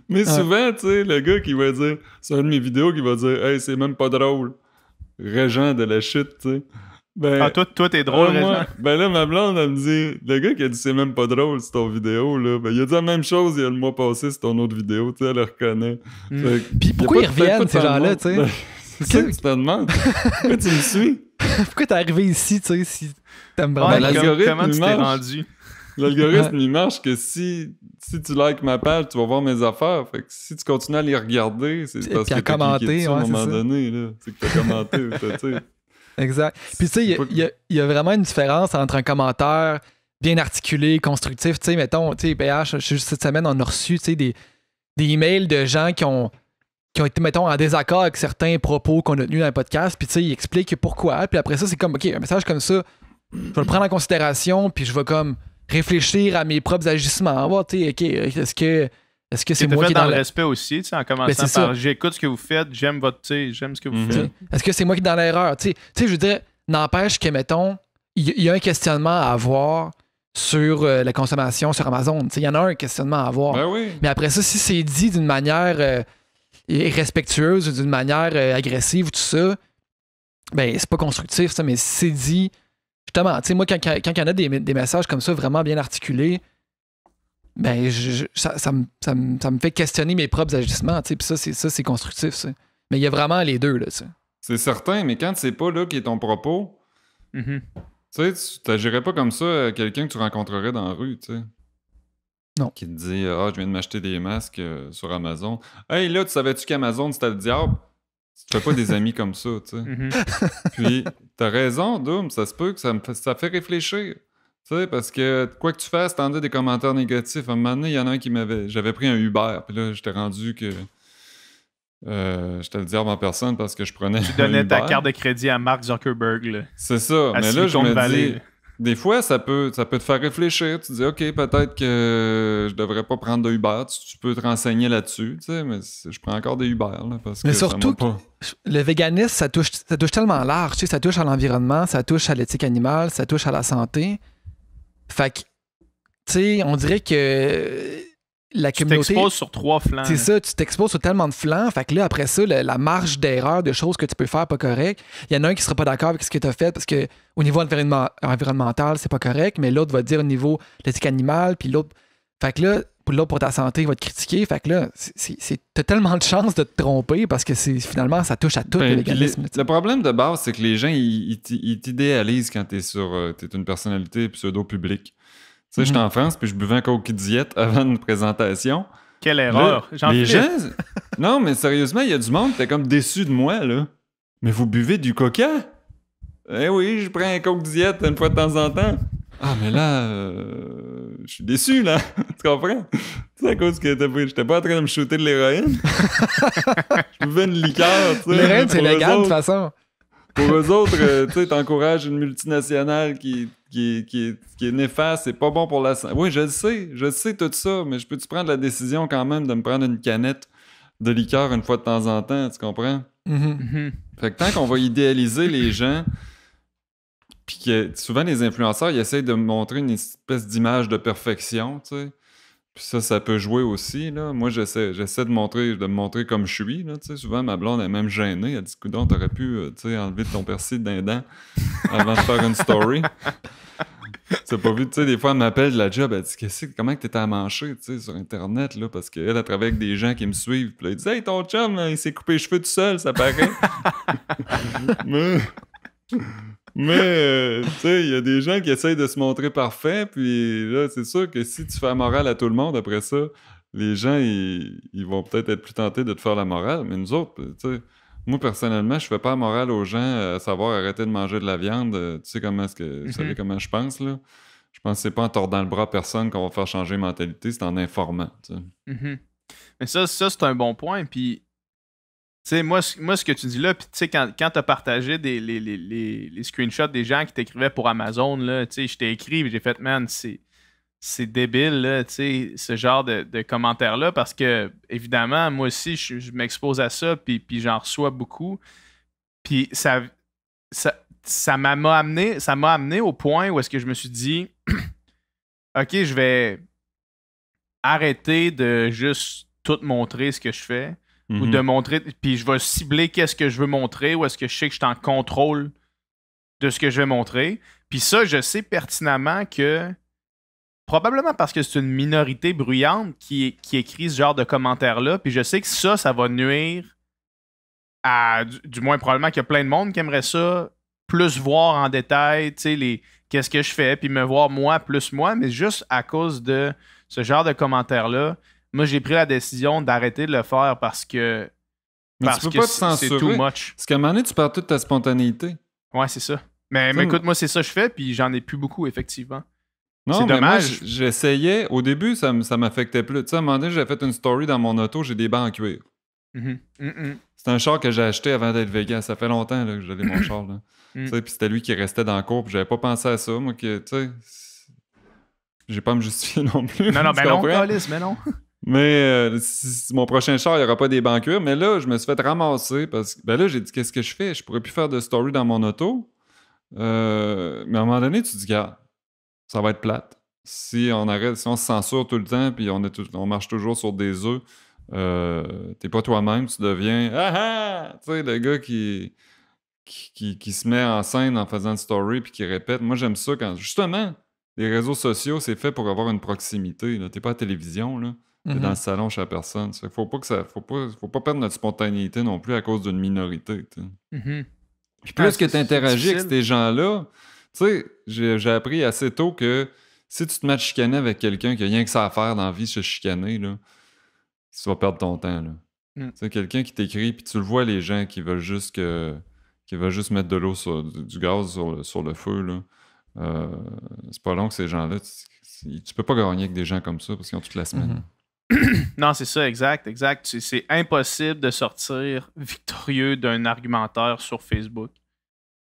Mais souvent, tu sais, le gars qui va dire, c'est un de mes vidéos qui va dire « Hey, c'est même pas drôle. » Régent de la chute, tu sais. Ben, toi, t'es drôle, Régent. Ben là, ma blonde, elle me dit, le gars qui a dit c'est même pas drôle, c'est ton vidéo, là. Ben, il a dit la même chose il y a le mois passé, c'est ton autre vidéo, tu sais, elle le reconnaît. Puis pourquoi ils reviennent, ces gens-là, tu sais? Ben, c'est ça que tu te demandes. Pourquoi tu me suis? Pourquoi t'es arrivé ici, tu sais, si t'aimes vraiment l'algorithme, comment tu t'es rendu? L'algorithme, il marche que si tu likes ma page, tu vas voir mes affaires. Fait que si tu continues à les regarder, c'est parce que t'as cliqué dessus à un moment donné, là. C'est que t'as commenté, tu sais. Exact. Puis tu sais, il y a vraiment une différence entre un commentaire bien articulé, constructif. Tu sais, mettons, tu sais, PH, juste cette semaine, on a reçu des emails de gens qui ont été, mettons, en désaccord avec certains propos qu'on a tenus dans le podcast. Puis tu sais, ils expliquent pourquoi. Puis après ça, c'est comme, OK, un message comme ça, je vais le prendre en considération, puis je vais comme réfléchir à mes propres agissements. Voir, tu sais, OK, est-ce que c'est moi qui est dans le respect aussi, tu sais, en commençant par j'écoute ce que vous faites, j'aime ce que vous faites. Est-ce que c'est moi qui est dans l'erreur? Tu sais, je veux dire, n'empêche que, mettons, il y a un questionnement à avoir sur la consommation sur Amazon. Tu sais, il y en a un questionnement à avoir. Ben oui. Mais après ça, si c'est dit d'une manière irrespectueuse ou d'une manière agressive ou tout ça, ben c'est pas constructif, ça. Mais si c'est dit, justement, tu sais, moi, quand il y en a des messages comme ça vraiment bien articulés, ben ça me fait questionner mes propres agissements, tu sais, puis ça c'est constructif, ça. Mais il y a vraiment les deux, là, tu sais. C'est certain, mais quand c'est pas là qui est ton propos, tu sais, tu t'agirais pas comme ça à quelqu'un que tu rencontrerais dans la rue, tu sais. Non. Qui te dit « Ah, je viens de m'acheter des masques sur Amazon. » Hey, là, tu savais-tu qu'Amazon, c'était le diable? Tu te fais pas des amis comme ça, tu sais. Puis, t'as raison, Doom, ça se peut que ça fait réfléchir. Tu sais, parce que quoi que tu fasses, t'en as des commentaires négatifs. À un moment donné, il y en a un qui j'avais pris un Uber, puis là, j'étais rendu que... j'étais le diable en personne parce que je prenais tu donnais ta carte de crédit à Mark Zuckerberg, là. C'est ça. Mais là, je me dis... des fois, ça peut te faire réfléchir. Tu te dis, OK, peut-être que je devrais pas prendre de Uber. Tu peux te renseigner là-dessus, tu sais, mais je prends encore des Uber, là, parce Mais que surtout, ça m'a pas... le véganisme, ça touche tellement large. Tu sais, ça touche à l'environnement, ça touche à l'éthique animale, ça touche à la santé. Fait que, tu sais, on dirait que la Tu communauté... t'exposes sur 3 flancs. C'est ça, tu t'exposes sur tellement de flancs. Fait que là, après ça, la marge d'erreur de choses que tu peux faire pas correct, il y en a un qui sera pas d'accord avec ce que tu as fait parce que au niveau environnemental, c'est pas correct, mais l'autre va te dire au niveau de l'éthique animale, puis l'autre. Fait que là, l'autre pour ta santé, il va te critiquer. Fait que là, t'as tellement de chances de te tromper parce que finalement, ça touche à tout le véganisme. Le problème de base, c'est que les gens, ils t'idéalisent quand t'es une personnalité pseudo-publique. Tu sais, j'étais en France, puis je buvais un Coke Diète avant une présentation. Quelle erreur! Les gens... Non, mais sérieusement, il y a du monde qui était comme déçu de moi, là. Mais vous buvez du Coca? Eh oui, je prends un Coke Diète une fois de temps en temps. Ah, mais là, je suis déçu, là. Tu comprends? C'est à cause que j'étais pas en train de me shooter de l'héroïne. Je buvais une liqueur, tu sais. L'héroïne, c'est légal, de toute façon. Pour eux autres, tu sais, t'encourages une multinationale qui est néfaste, c'est pas bon pour la santé. Oui, je sais tout ça, mais je peux-tu prendre la décision quand même de me prendre une canette de liqueur une fois de temps en temps, tu comprends? Fait que tant qu'on va idéaliser les gens, puis que souvent les influenceurs, ils essayent de montrer une espèce d'image de perfection, tu sais. Puis ça peut jouer aussi, là. Moi, j'essaie de me montrer comme je suis, là, tu sais. Souvent, ma blonde est même gênée. Elle dit, coudonc, t'aurais pu, tu sais, enlever ton persil d'un dent avant de faire une story. T'as pas vu, tu sais, des fois, elle m'appelle de la job, elle dit, comment que t'étais à manger, tu sais, sur Internet, là, parce qu'elle travaille avec des gens qui me suivent. Puis là, elle dit, hey, ton chum, il s'est coupé les cheveux tout seul, ça paraît. Mais tu sais, il y a des gens qui essayent de se montrer parfaits, puis là, c'est sûr que si tu fais la morale à tout le monde, après ça, les gens, ils vont peut-être être plus tentés de te faire la morale, mais nous autres, tu sais, moi, personnellement, je fais pas la morale aux gens à savoir arrêter de manger de la viande. Tu sais vous savez comment je pense, là? Je pense que c'est pas en tordant le bras à personne qu'on va faire changer la mentalité, c'est en informant, tu sais. Mais ça c'est un bon point, puis tu sais, moi, ce que tu dis là, puis tu sais, quand tu as partagé les screenshots des gens qui t'écrivaient pour Amazon, là, tu sais, je t'ai écrit et j'ai fait, man, c'est débile, là, tu sais, ce genre de commentaires-là, parce que, évidemment, moi aussi, je m'expose à ça, puis j'en reçois beaucoup. Puis ça m'a amené au point où est-ce que je me suis dit, OK, je vais arrêter de juste tout montrer ce que je fais. Ou de montrer, puis je vais cibler qu'est-ce que je veux montrer, ou est-ce que je sais que je suis en contrôle de ce que je vais montrer. Puis ça, je sais pertinemment que, probablement parce que c'est une minorité bruyante qui écrit ce genre de commentaires-là, puis je sais que ça va nuire à, du moins probablement qu'il y a plein de monde qui aimerait ça, plus voir en détail, tu sais, qu'est-ce que je fais, puis me voir moi, plus moi, mais juste à cause de ce genre de commentaires-là, moi, j'ai pris la décision d'arrêter de le faire parce que tu peux pas te censurer. C'est too much. Parce qu'à un moment donné, tu perds toute ta spontanéité. Ouais, c'est ça. Mais écoute, moi, c'est ça que je fais, puis j'en ai plus beaucoup, effectivement. Non, c'est mais dommage. moi, j'essayais. Au début, ça m'affectait plus. Tu sais, à un moment donné, j'ai fait une story dans mon auto, j'ai des bancs en cuir. C'est un char que j'ai acheté avant d'être vegan. Ça fait longtemps là, que j'avais mon char. Là. Tu sais, puis c'était lui qui restait dans le cours, puis j'avais pas pensé à ça. Moi, tu sais, j'ai pas à me justifier non plus. Non, ben non, Alice, mais non. Mais mon prochain char, il n'y aura pas des bancs cuir. Mais là, je me suis fait ramasser parce que ben là, j'ai dit qu'est-ce que je fais? Je pourrais plus faire de story dans mon auto. Mais à un moment donné, tu te dis, regarde, ça va être plate. Si on se censure tout le temps puis on marche toujours sur des œufs, t'es pas toi-même, tu deviens tu sais, le gars qui se met en scène en faisant une story puis qui répète. Moi, j'aime ça quand justement les réseaux sociaux, c'est fait pour avoir une proximité. Là. T'es pas à la télévision, là. T'es dans le salon chez la personne. Faut pas perdre notre spontanéité non plus à cause d'une minorité. Puis plus que t'interagis avec ces gens-là, tu sais, j'ai appris assez tôt que si tu te mets à chicaner avec quelqu'un qui a rien que ça à faire dans la vie, se chicaner, là, tu vas perdre ton temps. Tu sais, quelqu'un qui t'écrit, puis tu le vois, les gens qui veulent juste mettre de l'eau du gaz sur le feu, là. C'est pas long que ces gens-là, tu peux pas gagner avec des gens comme ça parce qu'ils ont toute la semaine. Non, c'est ça, exact. C'est impossible de sortir victorieux d'un argumentaire sur Facebook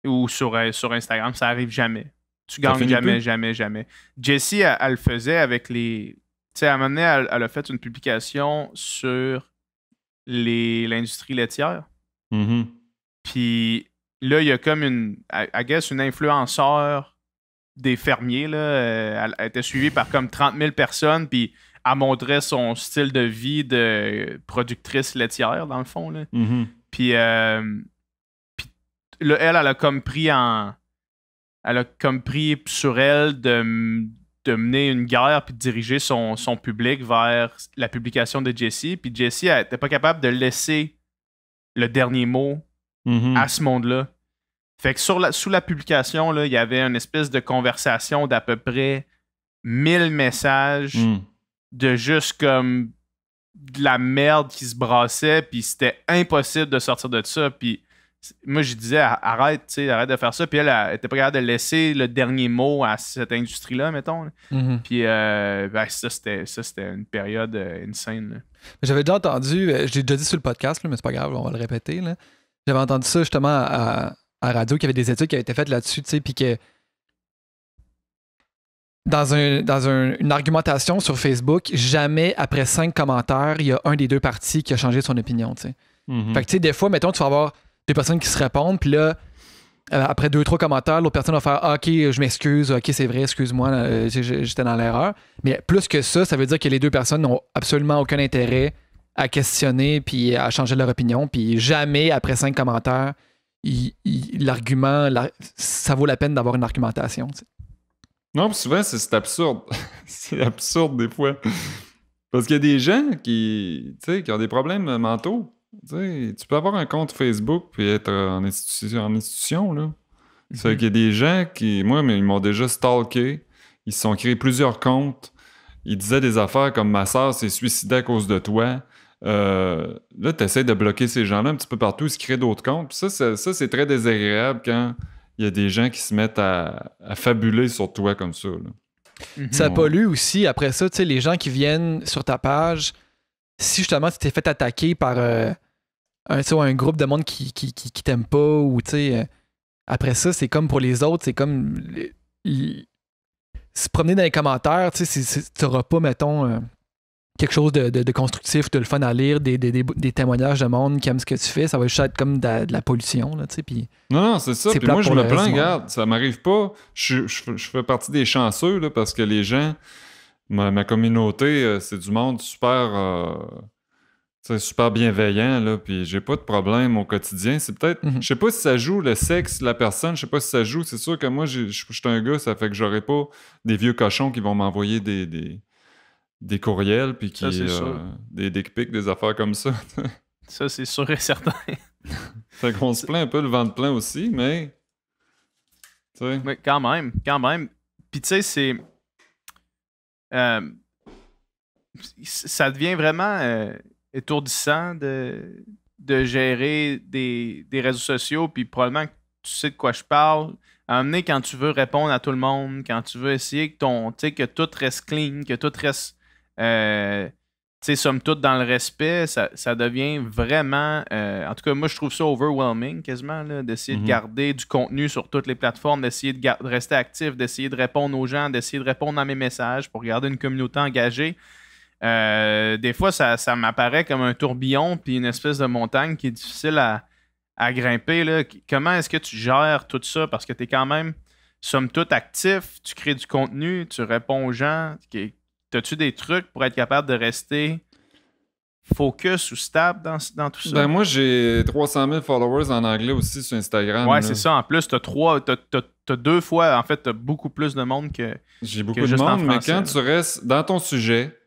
ou sur Instagram. Ça arrive jamais. Tu gagnes jamais. Jessie, elle le faisait avec les... Tu sais, à un moment donné, elle a fait une publication sur l'industrie laitière. Mhm. Puis là, il y a comme une influenceur des fermiers. Là, elle était suivie par comme 30 000 personnes, puis elle montrait son style de vie de productrice laitière, dans le fond. Là. Mhm. Puis là, elle a comme pris sur elle de mener une guerre puis de diriger son public vers la publication de Jessie. Puis Jessie, elle n'était pas capable de laisser le dernier mot Mhm. à ce monde-là. Fait que sous la publication, là, il y avait une espèce de conversation d'à peu près 1000 messages Mhm. de juste comme de la merde qui se brassait, puis c'était impossible de sortir de ça. Puis moi, je disais, arrête de faire ça. Puis elle était pas capable de laisser le dernier mot à cette industrie-là, mettons. Mhm. Puis ça, c'était une période insane. Là. J'avais déjà entendu, je l'ai déjà dit sur le podcast, là, mais c'est pas grave, on va le répéter. Là. J'avais entendu ça justement à radio, qu'il y avait des études qui avaient été faites là-dessus, tu sais, puis que dans une argumentation sur Facebook, jamais après 5 commentaires, il y a un des deux partis qui a changé son opinion, tu sais. Mhm. Fait que, tu sais, des fois, mettons, tu vas avoir deux personnes qui se répondent, puis là, après 2-3 commentaires, l'autre personne va faire ah, OK, je m'excuse, OK, c'est vrai, excuse-moi, j'étais dans l'erreur. Mais plus que ça veut dire que les deux personnes n'ont absolument aucun intérêt à questionner puis à changer leur opinion, puis jamais, après 5 commentaires, l'argument, ça vaut la peine d'avoir une argumentation, tu sais. Non, puis souvent, c'est absurde. C'est absurde des fois. Parce qu'il y a des gens qui ont des problèmes mentaux. Tu peux avoir un compte Facebook puis être en institution, là. C'est qu'il y a des gens qui, moi, ils m'ont déjà stalké. Ils se sont créés plusieurs comptes. Ils disaient des affaires comme « Ma sœur s'est suicidée à cause de toi ». Là, tu essaies de bloquer ces gens-là un petit peu partout. Ils se créent d'autres comptes. Puis ça, c'est très désagréable quand il y a des gens qui se mettent à fabuler sur toi comme ça, là. Ça pollue aussi. Après ça, tu sais, les gens qui viennent sur ta page, si justement tu t'es fait attaquer par un groupe de monde qui t'aime pas, ou tu sais, après ça, c'est comme pour les autres, c'est comme se promener dans les commentaires, tu sais, tu n'auras pas, mettons, quelque chose de constructif, de le fun à lire, des témoignages de monde qui aiment ce que tu fais, ça va juste être comme de la pollution, là, tu sais, puis... Non, c'est ça. C'est Puis moi, je plate me pour le plains, reste, regarde, ça m'arrive pas. Je fais partie des chanceux, là, parce que les gens, ma communauté, c'est du monde super bienveillant, là, puis j'ai pas de problème au quotidien. C'est peut-être, je sais pas si ça joue le sexe de la personne, je sais pas si ça joue. C'est sûr que moi, je suis un gars, ça fait que j'aurais pas des vieux cochons qui vont m'envoyer des courriels, puis des dick pics, des affaires comme ça. Ça, c'est sûr et certain. Fait qu'on se plaint un peu le ventre plein aussi, mais... t'sais. Mais quand même. Puis tu sais, c'est... ça devient vraiment étourdissant de gérer des réseaux sociaux, puis probablement que tu sais de quoi je parle. À un moment donné, quand tu veux répondre à tout le monde, quand tu veux essayer que tout reste clean, que tout reste... somme toute dans le respect, ça devient vraiment... en tout cas, moi, je trouve ça overwhelming quasiment, là, d'essayer de garder du contenu sur toutes les plateformes, d'essayer de rester actif, d'essayer de répondre aux gens, d'essayer de répondre à mes messages pour garder une communauté engagée. Des fois, ça m'apparaît comme un tourbillon puis une espèce de montagne qui est difficile à grimper. Là. Comment est-ce que tu gères tout ça? Parce que tu es quand même, somme toute, actif, tu crées du contenu, tu réponds aux gens. As-tu des trucs pour être capable de rester focus ou stable dans tout ça? Ben moi, j'ai 300 000 followers en anglais aussi sur Instagram. Ouais, là. c'est ça. En plus, t'as 2 fois, en fait, t'as beaucoup plus de monde que... J'ai beaucoup que de juste en monde, mais français, quand là. tu restes dans ton sujet,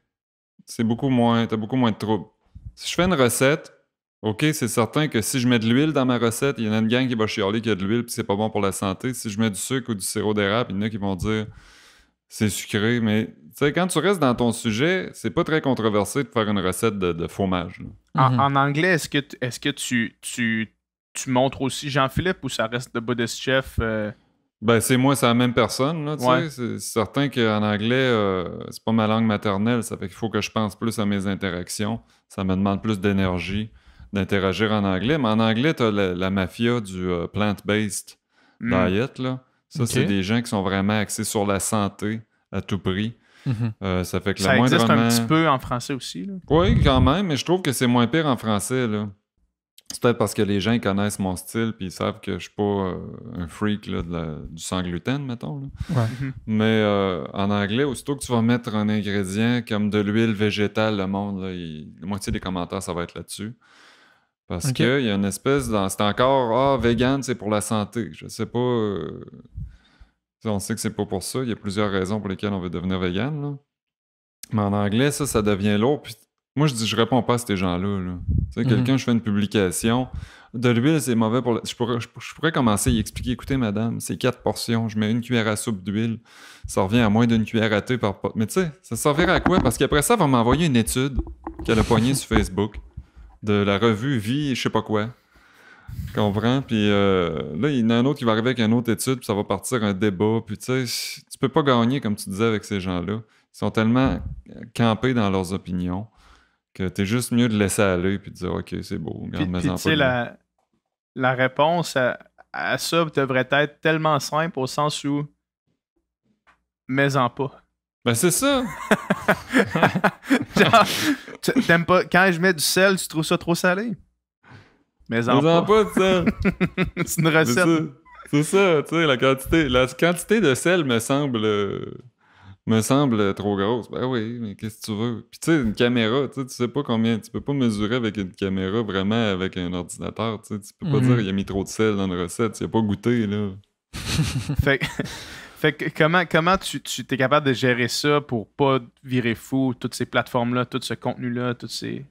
t'as beaucoup moins de troubles. Si je fais une recette, OK, c'est certain que si je mets de l'huile dans ma recette, il y en a une gang qui va chialer qu'il y a de l'huile puis c'est pas bon pour la santé. Si je mets du sucre ou du sirop d'érable, il y en a qui vont dire c'est sucré. Mais tu sais, quand tu restes dans ton sujet, c'est pas très controversé de faire une recette de fromage, là. En anglais, est-ce que tu montres aussi Jean-Philippe ou ça reste le Buddhist Chef? Ben, c'est moi, c'est la même personne, là, tu Ouais. sais. C'est certain qu'en anglais, c'est pas ma langue maternelle, ça fait qu'il faut que je pense plus à mes interactions. Ça me demande plus d'énergie d'interagir en anglais. Mais en anglais, t'as la mafia du plant-based diet, là. Ça, Ok. c'est des gens qui sont vraiment axés sur la santé à tout prix. Ça fait que Ça le existe moindrement... un petit peu en français aussi. Là. Oui, quand même, mais je trouve que c'est moins pire en français, là. C'est peut-être parce que les gens ils connaissent mon style puis ils savent que je suis pas un freak là, du sans gluten, mettons. Là. Ouais. Mhm. Mais en anglais, aussitôt que tu vas mettre un ingrédient comme de l'huile végétale, le monde, là, la moitié des commentaires, ça va être là-dessus. Parce Ok. qu'il y a une espèce... C'est encore, vegan, c'est pour la santé. Je sais pas... on sait que c'est pas pour ça. Il y a plusieurs raisons pour lesquelles on veut devenir vegan, là. Mais en anglais, ça devient lourd. Puis moi, je réponds pas à ces gens-là. Là. Tu sais, quelqu'un, je fais une publication. De l'huile, c'est mauvais pour... Je pourrais commencer à y expliquer. Écoutez, madame, c'est 4 portions. Je mets une cuillère à soupe d'huile. Ça revient à moins d'une cuillère à thé par pot. Mais tu sais, ça servirait à quoi? Parce qu'après ça, elle va m'envoyer une étude qu'elle a pognée sur Facebook de la revue Vie, je sais pas quoi. Comprends? Puis là, il y en a un autre qui va arriver avec une autre étude, puis ça va partir un débat. Puis tu sais, tu peux pas gagner, comme tu disais, avec ces gens-là. Ils sont tellement campés dans leurs opinions que t'es juste mieux de laisser aller puis de dire OK, c'est beau, Puis, regarde, puis mets-en tu sais, pas. la réponse à ça devrait être tellement simple au sens où mets-en pas. Ben c'est ça! Genre, t'aimes pas. Quand je mets du sel, tu trouves ça trop salé? Mets-en Mets-en pas. pas de sel! C'est une C'est recette. ça, c'est ça, tu sais, la quantité de sel me semble trop grosse. Ben oui, mais qu'est-ce que tu veux? Puis tu sais, une caméra, tu sais pas combien, tu peux pas mesurer avec une caméra vraiment avec un ordinateur, tu sais, tu peux pas dire il a mis trop de sel dans une recette, tu as pas goûté, là. Fait, fait que comment tu t'es capable de gérer ça pour pas virer fou, toutes ces plateformes-là, tout ce contenu-là, toutes ces...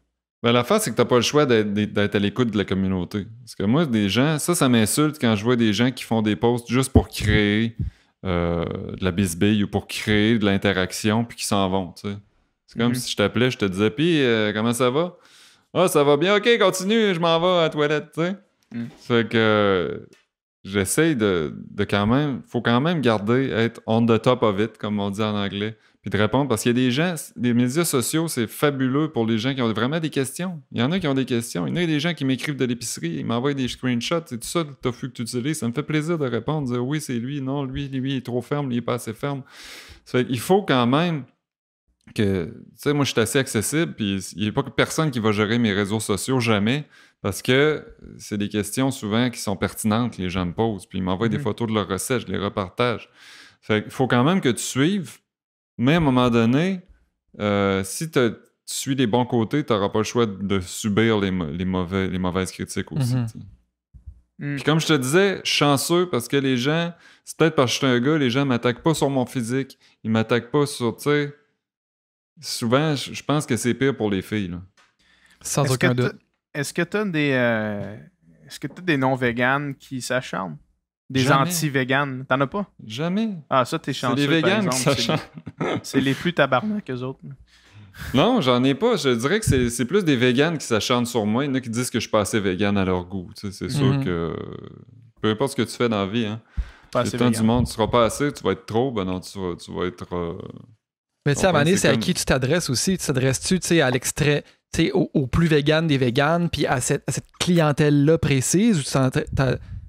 Ben, l'affaire, c'est que t'as pas le choix d'être à l'écoute de la communauté. Parce que moi, des gens, ça m'insulte quand je vois des gens qui font des posts juste pour créer de la bisbille ou pour créer de l'interaction puis qui s'en vont, tu sais. C'est comme si je t'appelais, je te disais, puis comment ça va? Ah, ça va bien, ok, continue, je m'en vais à la toilette, tu sais. Fait que j'essaye de quand même, faut quand même garder, être on the top of it, comme on dit en anglais. Puis de répondre, parce qu'il y a des gens, les médias sociaux, c'est fabuleux pour les gens qui ont vraiment des questions. Il y en a qui ont des questions. Il y en a des gens qui m'écrivent de l'épicerie, ils m'envoient des screenshots, c'est tout ça le tofu que tu utilises. Ça me fait plaisir de répondre, de dire oui, c'est lui, non, lui, il est trop ferme, il est pas assez ferme. Ça fait qu'il faut quand même que, tu sais, moi, je suis assez accessible, puis il n'y a pas personne qui va gérer mes réseaux sociaux, jamais, parce que c'est des questions souvent qui sont pertinentes, que les gens me posent, puis ils m'envoient des photos de leurs recettes, je les repartage. Fait qu'il faut quand même que tu suives. Mais à un moment donné, si tu suis les bons côtés, tu n'auras pas le choix de subir les mauvaises critiques aussi. Puis comme je te disais, chanceux parce que les gens, c'est peut-être parce que je suis un gars, les gens ne m'attaquent pas sur mon physique, ils ne m'attaquent pas sur, tu sais, souvent, je pense que c'est pire pour les filles. Là. Sans aucun doute. Est-ce que tu as des non-véganes qui s'acharnent? Des Jamais. anti-véganes? T'en as pas? Jamais. Ah, ça, t'es chanceux, C'est les par véganes exemple. qui s'acharnent. C'est les plus tabarnak, eux autres. Non, j'en ai pas. Je dirais que c'est plus des véganes qui s'acharnent sur moi. Il y en a qui disent que je suis pas assez végane à leur goût. Tu sais, c'est sûr que peu importe ce que tu fais dans la vie, hein, Pas le assez temps vegan. du monde, tu seras pas assez, tu vas être trop, ben non, tu vas être... Mais tu sais, à un moment donné, c'est à comme- qui tu t'adresses aussi. Tu t'adresses-tu, tu sais, à l'extrait, tu sais, au plus vegan des véganes, puis à cette clientèle-là précise, ou tu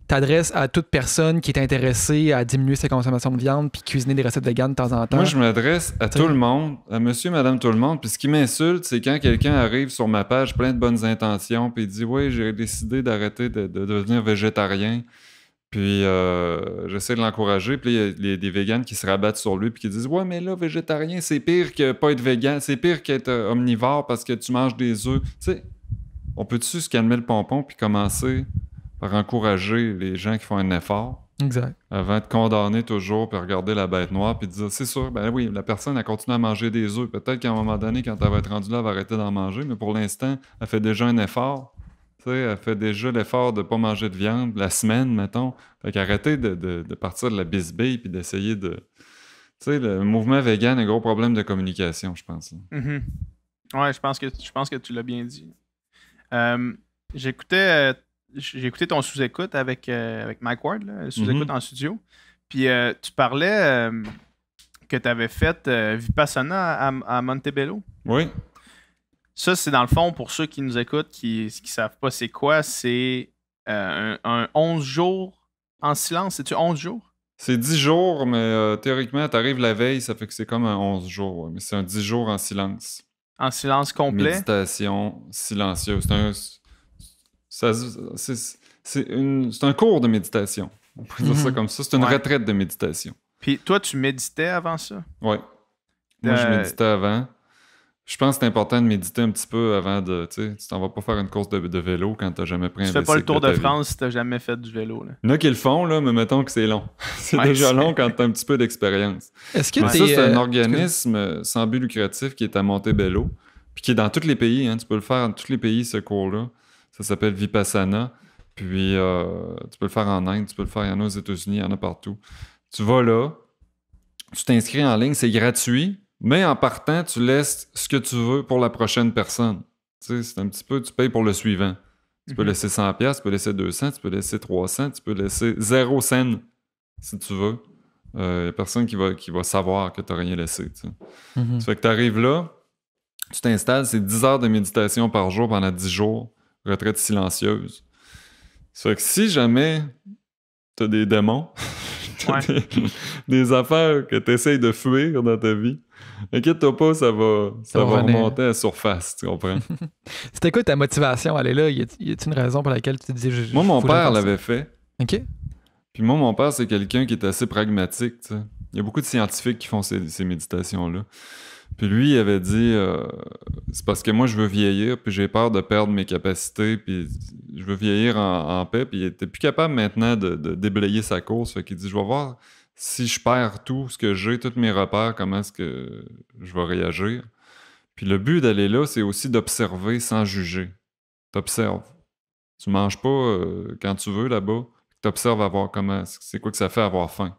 t'adresses à toute personne qui est intéressée à diminuer sa consommation de viande, puis cuisiner des recettes véganes de temps en temps? Moi, je m'adresse à tout le monde, à monsieur, madame, tout le monde. Puis ce qui m'insulte, c'est quand quelqu'un arrive sur ma page plein de bonnes intentions, puis il dit « Oui, j'ai décidé d'arrêter de devenir végétarien. » Puis j'essaie de l'encourager. Puis il y a des véganes qui se rabattent sur lui puis qui disent « Ouais, mais là, végétarien, c'est pire que pas être végan. C'est pire qu'être omnivore parce que tu manges des œufs. » Tu sais, on peut-tu se calmer le pompon puis commencer par encourager les gens qui font un effort Exact. avant de condamner toujours puis regarder la bête noire puis de dire « C'est sûr, ben oui, la personne, elle continue à manger des œufs. Peut-être qu'à un moment donné, quand elle va être rendue là, elle va arrêter d'en manger. Mais pour l'instant, elle fait déjà un effort. » Tu sais, elle fait déjà l'effort de ne pas manger de viande la semaine, mettons. Fait qu'arrêter de partir de la bisbille puis d'essayer de... Tu sais, le mouvement vegan a un gros problème de communication, je pense. Mhm. Ouais, je pense que tu l'as bien dit. J'ai écouté ton sous-écoute avec Mike Ward, là, le sous-écoute en studio. Puis tu parlais que tu avais fait Vipassana à Montebello. Oui. Ça, c'est dans le fond, pour ceux qui nous écoutent, qui ne savent pas c'est quoi, c'est un 11 jours en silence. C'est-tu 11 jours? C'est 10 jours, mais théoriquement, t'arrives la veille, ça fait que c'est comme un 11 jours. Ouais. Mais c'est un 10 jours en silence. En silence complet? Méditation silencieuse. C'est un cours de méditation. On peut dire ça comme ça. C'est une retraite de méditation. Puis toi, tu méditais avant ça? Ouais. Moi, je méditais avant. Je pense que c'est important de méditer un petit peu avant de... Tu t'en vas pas faire une course de vélo quand t'as jamais pris un bicycle. Tu fais pas le Tour de France si t'as jamais fait du vélo. Là. Il y en a qui le font, là, mais mettons que c'est long. C'est déjà long quand t'as un petit peu d'expérience. Est-ce que ça, c'est un organisme sans but lucratif qui est à Montebello, puis qui est dans tous les pays. Hein. Tu peux le faire dans tous les pays, ce cours-là. Ça s'appelle Vipassana. Puis tu peux le faire en Inde, tu peux le faire, il y en a aux États-Unis, il y en a partout. Tu vas là, tu t'inscris en ligne, c'est gratuit. Mais en partant, tu laisses ce que tu veux pour la prochaine personne. Tu sais, c'est un petit peu, tu payes pour le suivant. Tu peux laisser 100$, tu peux laisser 200$, tu peux laisser 300$, tu peux laisser 0 cents si tu veux. Il n'y a personne qui va savoir que tu n'as rien laissé. Tu sais. Ça fait que tu arrives là, tu t'installes, c'est 10 heures de méditation par jour pendant 10 jours, retraite silencieuse. Ça fait que si jamais tu as des démons, des affaires que tu essayes de fuir dans ta vie, inquiète-toi pas, ça va remonter à la surface, tu comprends? C'était quoi ta motivation à aller là? Y a-t-il une raison pour laquelle tu te dis... Moi, mon père l'avait fait. OK. Puis moi, mon père, c'est quelqu'un qui est assez pragmatique, tu sais. Il y a beaucoup de scientifiques qui font ces méditations-là. Puis lui, il avait dit, c'est parce que moi, je veux vieillir, puis j'ai peur de perdre mes capacités, puis je veux vieillir en paix, puis il était plus capable maintenant de déblayer sa course. Fait qu'il dit, je vais voir si je perds tout ce que j'ai, tous mes repères, comment est-ce que je vais réagir. Puis le but d'aller là, c'est aussi d'observer sans juger. T'observes. Tu manges pas quand tu veux là-bas, t'observes à voir comment, c'est quoi que ça fait avoir faim.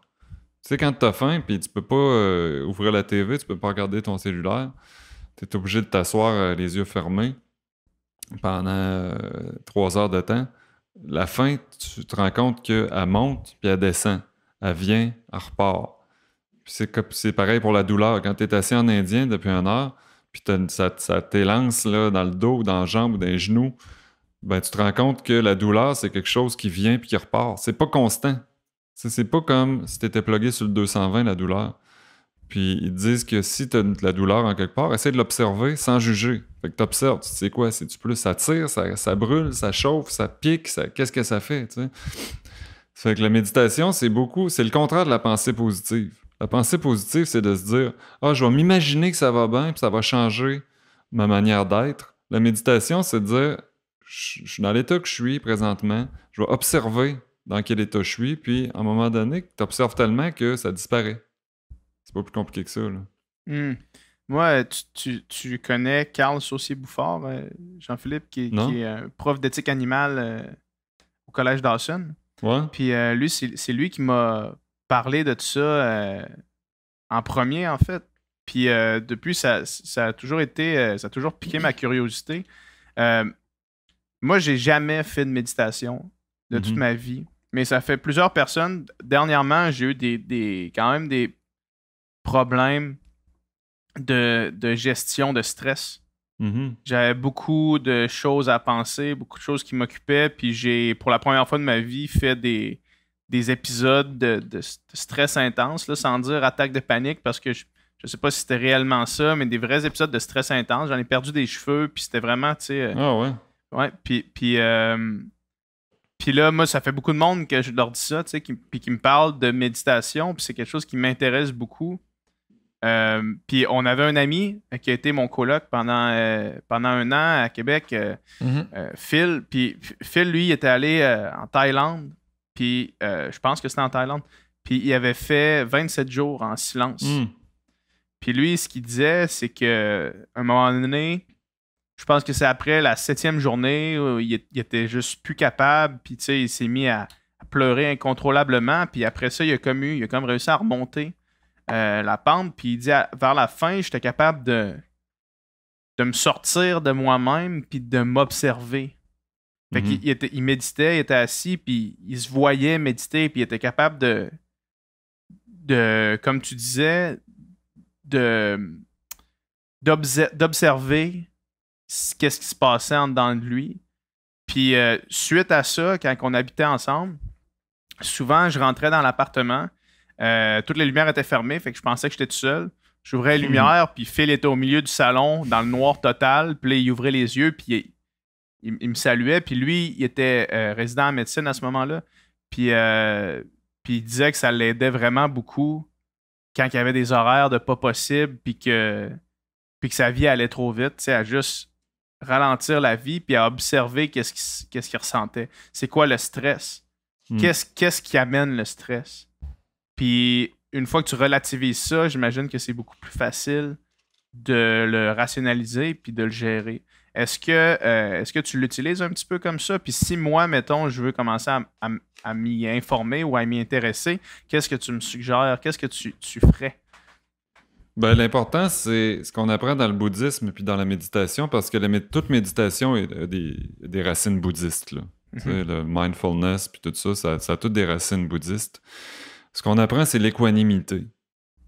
Tu sais, quand t'as faim, puis tu peux pas ouvrir la TV, tu peux pas regarder ton cellulaire, t'es obligé de t'asseoir les yeux fermés pendant 3 heures de temps. La faim, tu te rends compte qu'elle monte, puis elle descend. Elle vient, elle repart. Puis c'est pareil pour la douleur. Quand t'es assis en indien depuis 1 heure, puis ça t'élance là, dans le dos, dans la jambe ou dans les genoux, ben, tu te rends compte que la douleur, c'est quelque chose qui vient puis qui repart. C'est pas constant. C'est pas comme si tu étais plugué sur le 220, la douleur. Puis ils disent que si tu as de la douleur en quelque part, essaie de l'observer sans juger. Fait que tu observes, tu sais quoi, c'est-tu plus ça tire, ça brûle, ça chauffe, ça pique, qu'est-ce que ça fait, tu sais? Fait que la méditation, c'est le contraire de la pensée positive. La pensée positive, c'est de se dire « Ah, je vais m'imaginer que ça va bien, puis ça va changer ma manière d'être. » La méditation, c'est de dire « Je suis dans l'état que je suis présentement, je vais observer dans quel état je suis, puis à un moment donné, tu observes tellement que ça disparaît. » C'est pas plus compliqué que ça, là. Moi, tu connais Carl Saucier-Bouffard, Jean-Philippe, qui est un prof d'éthique animale au Collège Dawson. Ouais. Puis lui, c'est lui qui m'a parlé de tout ça en premier, en fait. Puis depuis, ça a toujours été... ça a toujours piqué ma curiosité. Moi, j'ai jamais fait de méditation de toute ma vie. Mais ça fait plusieurs personnes. Dernièrement, j'ai eu quand même des problèmes de gestion de stress. J'avais beaucoup de choses à penser, beaucoup de choses qui m'occupaient, puis j'ai, pour la première fois de ma vie, fait des épisodes de stress intense, là, sans dire attaque de panique, parce que je sais pas si c'était réellement ça, mais des vrais épisodes de stress intense. J'en ai perdu des cheveux, puis c'était vraiment, tu sais... Ah ouais? Ouais, puis là, moi, ça fait beaucoup de monde que je leur dis ça, tu sais, puis qui me parlent de méditation, puis c'est quelque chose qui m'intéresse beaucoup. Puis on avait un ami qui a été mon coloc pendant 1 an à Québec, Phil. Puis Phil, lui, il était allé en Thaïlande. Puis je pense que c'était en Thaïlande. Puis il avait fait 27 jours en silence. Puis lui, ce qu'il disait, c'est qu'à un moment donné, je pense que c'est après la 7e journée où il était juste plus capable. Puis tu sais, il s'est mis à pleurer incontrôlablement. Puis après ça, il a comme réussi à remonter la pente, puis il dit vers la fin, j'étais capable de me sortir de moi-même puis de m'observer. Fait qu'il il méditait, il était assis, puis il se voyait méditer, puis il était capable de comme tu disais, d'observer qu'est-ce qui se passait en dedans de lui. Puis suite à ça, quand on habitait ensemble, souvent je rentrais dans l'appartement. Toutes les lumières étaient fermées, fait que je pensais que j'étais tout seul. J'ouvrais les lumières, puis Phil était au milieu du salon, dans le noir total. Puis là, il ouvrait les yeux, puis il me saluait. Puis lui, il était résident en médecine à ce moment-là. Puis il disait que ça l'aidait vraiment beaucoup quand il y avait des horaires de pas possible, puis que sa vie allait trop vite, tu sais, à juste ralentir la vie, puis à observer qu'est-ce qu'il ressentait. C'est quoi le stress? Qu'est-ce qui amène le stress? Puis une fois que tu relativises ça, j'imagine que c'est beaucoup plus facile de le rationaliser puis de le gérer. Est-ce que tu l'utilises un petit peu comme ça? Puis si moi, mettons, je veux commencer à m'y informer ou à m'y intéresser, qu'est-ce que tu me suggères? Qu'est-ce que tu ferais? Ben, l'important, c'est ce qu'on apprend dans le bouddhisme puis dans la méditation, parce que toute méditation a des racines bouddhistes. Là. Tu sais, le mindfulness puis tout ça, ça a toutes des racines bouddhistes. Ce qu'on apprend, c'est l'équanimité.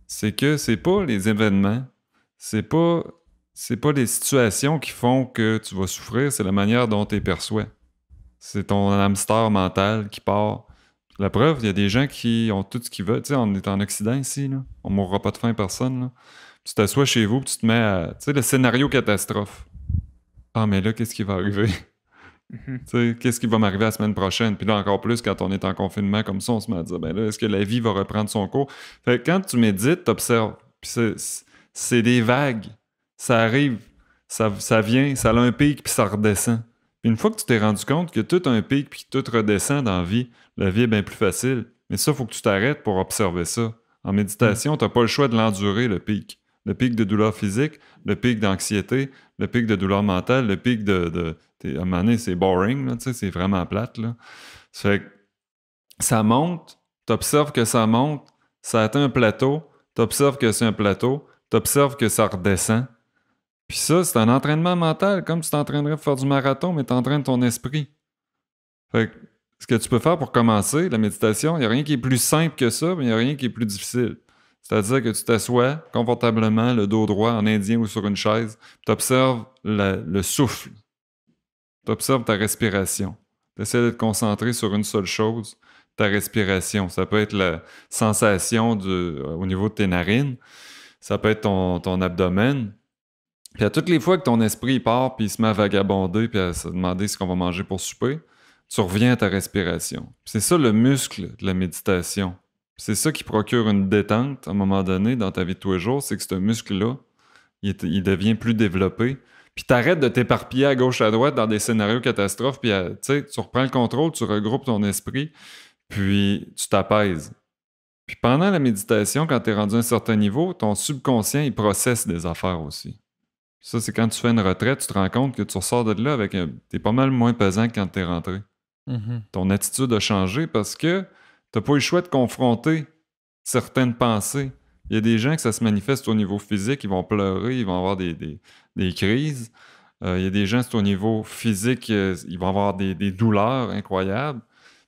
C'est que c'est pas les événements, c'est pas les situations qui font que tu vas souffrir, c'est la manière dont tu les perçois. C'est ton hamster mental qui part. La preuve, il y a des gens qui ont tout ce qu'ils veulent. Tu sais, on est en Occident ici, là. On ne mourra pas de faim, personne. Là. Tu t'assois chez vous, puis tu te mets à... Tu sais, le scénario catastrophe. Ah, mais là, qu'est-ce qui va arriver? Tu sais, qu'est-ce qui va m'arriver la semaine prochaine? Puis là, encore plus, quand on est en confinement comme ça, on se met à dire, ben là, est-ce que la vie va reprendre son cours? Fait que quand tu médites, t'observes. Puis c'est des vagues. Ça arrive, ça vient, ça a un pic, puis ça redescend. Puis une fois que tu t'es rendu compte que tout a un pic, puis que tout redescend dans la vie est bien plus facile. Mais ça, il faut que tu t'arrêtes pour observer ça. En méditation, tu n'as pas le choix de l'endurer, le pic. Le pic de douleur physique, le pic d'anxiété, le pic de douleur mentale, le pic à un moment donné, c'est boring, là, c'est vraiment plate. Là. Ça fait que ça monte, tu observes que ça monte, ça atteint un plateau, tu observes que c'est un plateau, tu observes que ça redescend. Puis ça, c'est un entraînement mental, comme tu t'entraînerais pour faire du marathon, mais tu entraînes ton esprit. Fait que ce que tu peux faire pour commencer, la méditation, il n'y a rien qui est plus simple que ça, mais il n'y a rien qui est plus difficile. C'est-à-dire que tu t'assois confortablement, le dos droit, en indien ou sur une chaise, tu observes le souffle. Tu observes ta respiration. Tu essaies de te concentrer sur une seule chose, ta respiration. Ça peut être la sensation au niveau de tes narines, ça peut être ton abdomen. Puis à toutes les fois que ton esprit part, puis il se met à vagabonder, puis à se demander ce qu'on va manger pour souper, tu reviens à ta respiration. Puis c'est ça le muscle de la méditation. Puis c'est ça qui procure une détente à un moment donné dans ta vie de tous les jours, c'est que ce muscle-là, il devient plus développé. Puis t'arrêtes de t'éparpiller à gauche à droite dans des scénarios catastrophes, puis tu reprends le contrôle, tu regroupes ton esprit, puis tu t'apaises. Puis pendant la méditation, quand tu es rendu à un certain niveau, ton subconscient, il processe des affaires aussi. Ça, c'est quand tu fais une retraite, tu te rends compte que tu ressors de là avec t'es pas mal moins pesant que quand t'es rentré. Ton attitude a changé parce que t'as pas eu le choix de confronter certaines pensées. Il y a des gens que ça se manifeste au niveau physique, ils vont pleurer, ils vont avoir des crises. Il y a des gens, c'est au niveau physique, ils vont avoir des douleurs incroyables.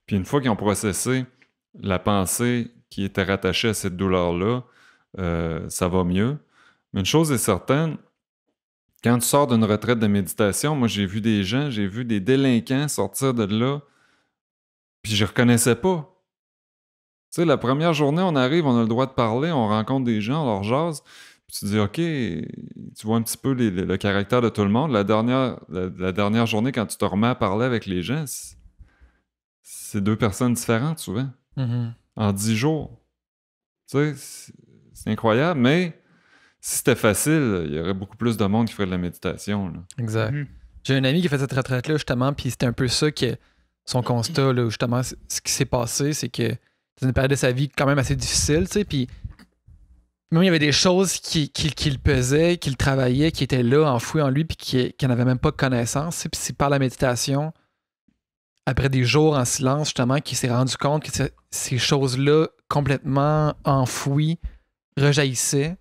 Puis une fois qu'ils ont processé la pensée qui était rattachée à cette douleur-là, ça va mieux. Mais une chose est certaine, quand tu sors d'une retraite de méditation, moi j'ai vu des délinquants sortir de là, puis je reconnaissais pas. Tu sais, la première journée, on arrive, on a le droit de parler, on rencontre des gens, on leur jase, puis tu dis, OK, tu vois un petit peu le caractère de tout le monde. La dernière journée, quand tu te remets à parler avec les gens, c'est deux personnes différentes souvent. En 10 jours. Tu sais, c'est incroyable, mais si c'était facile, il y aurait beaucoup plus de monde qui ferait de la méditation. Là. Exact. J'ai un ami qui a fait cette retraite-là, justement, puis c'était un peu ça que son constat, là, justement, ce qui s'est passé, c'est que c'est une période de sa vie quand même assez difficile, tu sais, puis même il y avait des choses qui le pesaient, qui le travaillaient, qui étaient là, enfouies en lui, puis qui n'avaient même pas de connaissance. Puis c'est par la méditation, après des jours en silence, justement, qu'il s'est rendu compte que ces choses-là, complètement enfouies, rejaillissaient.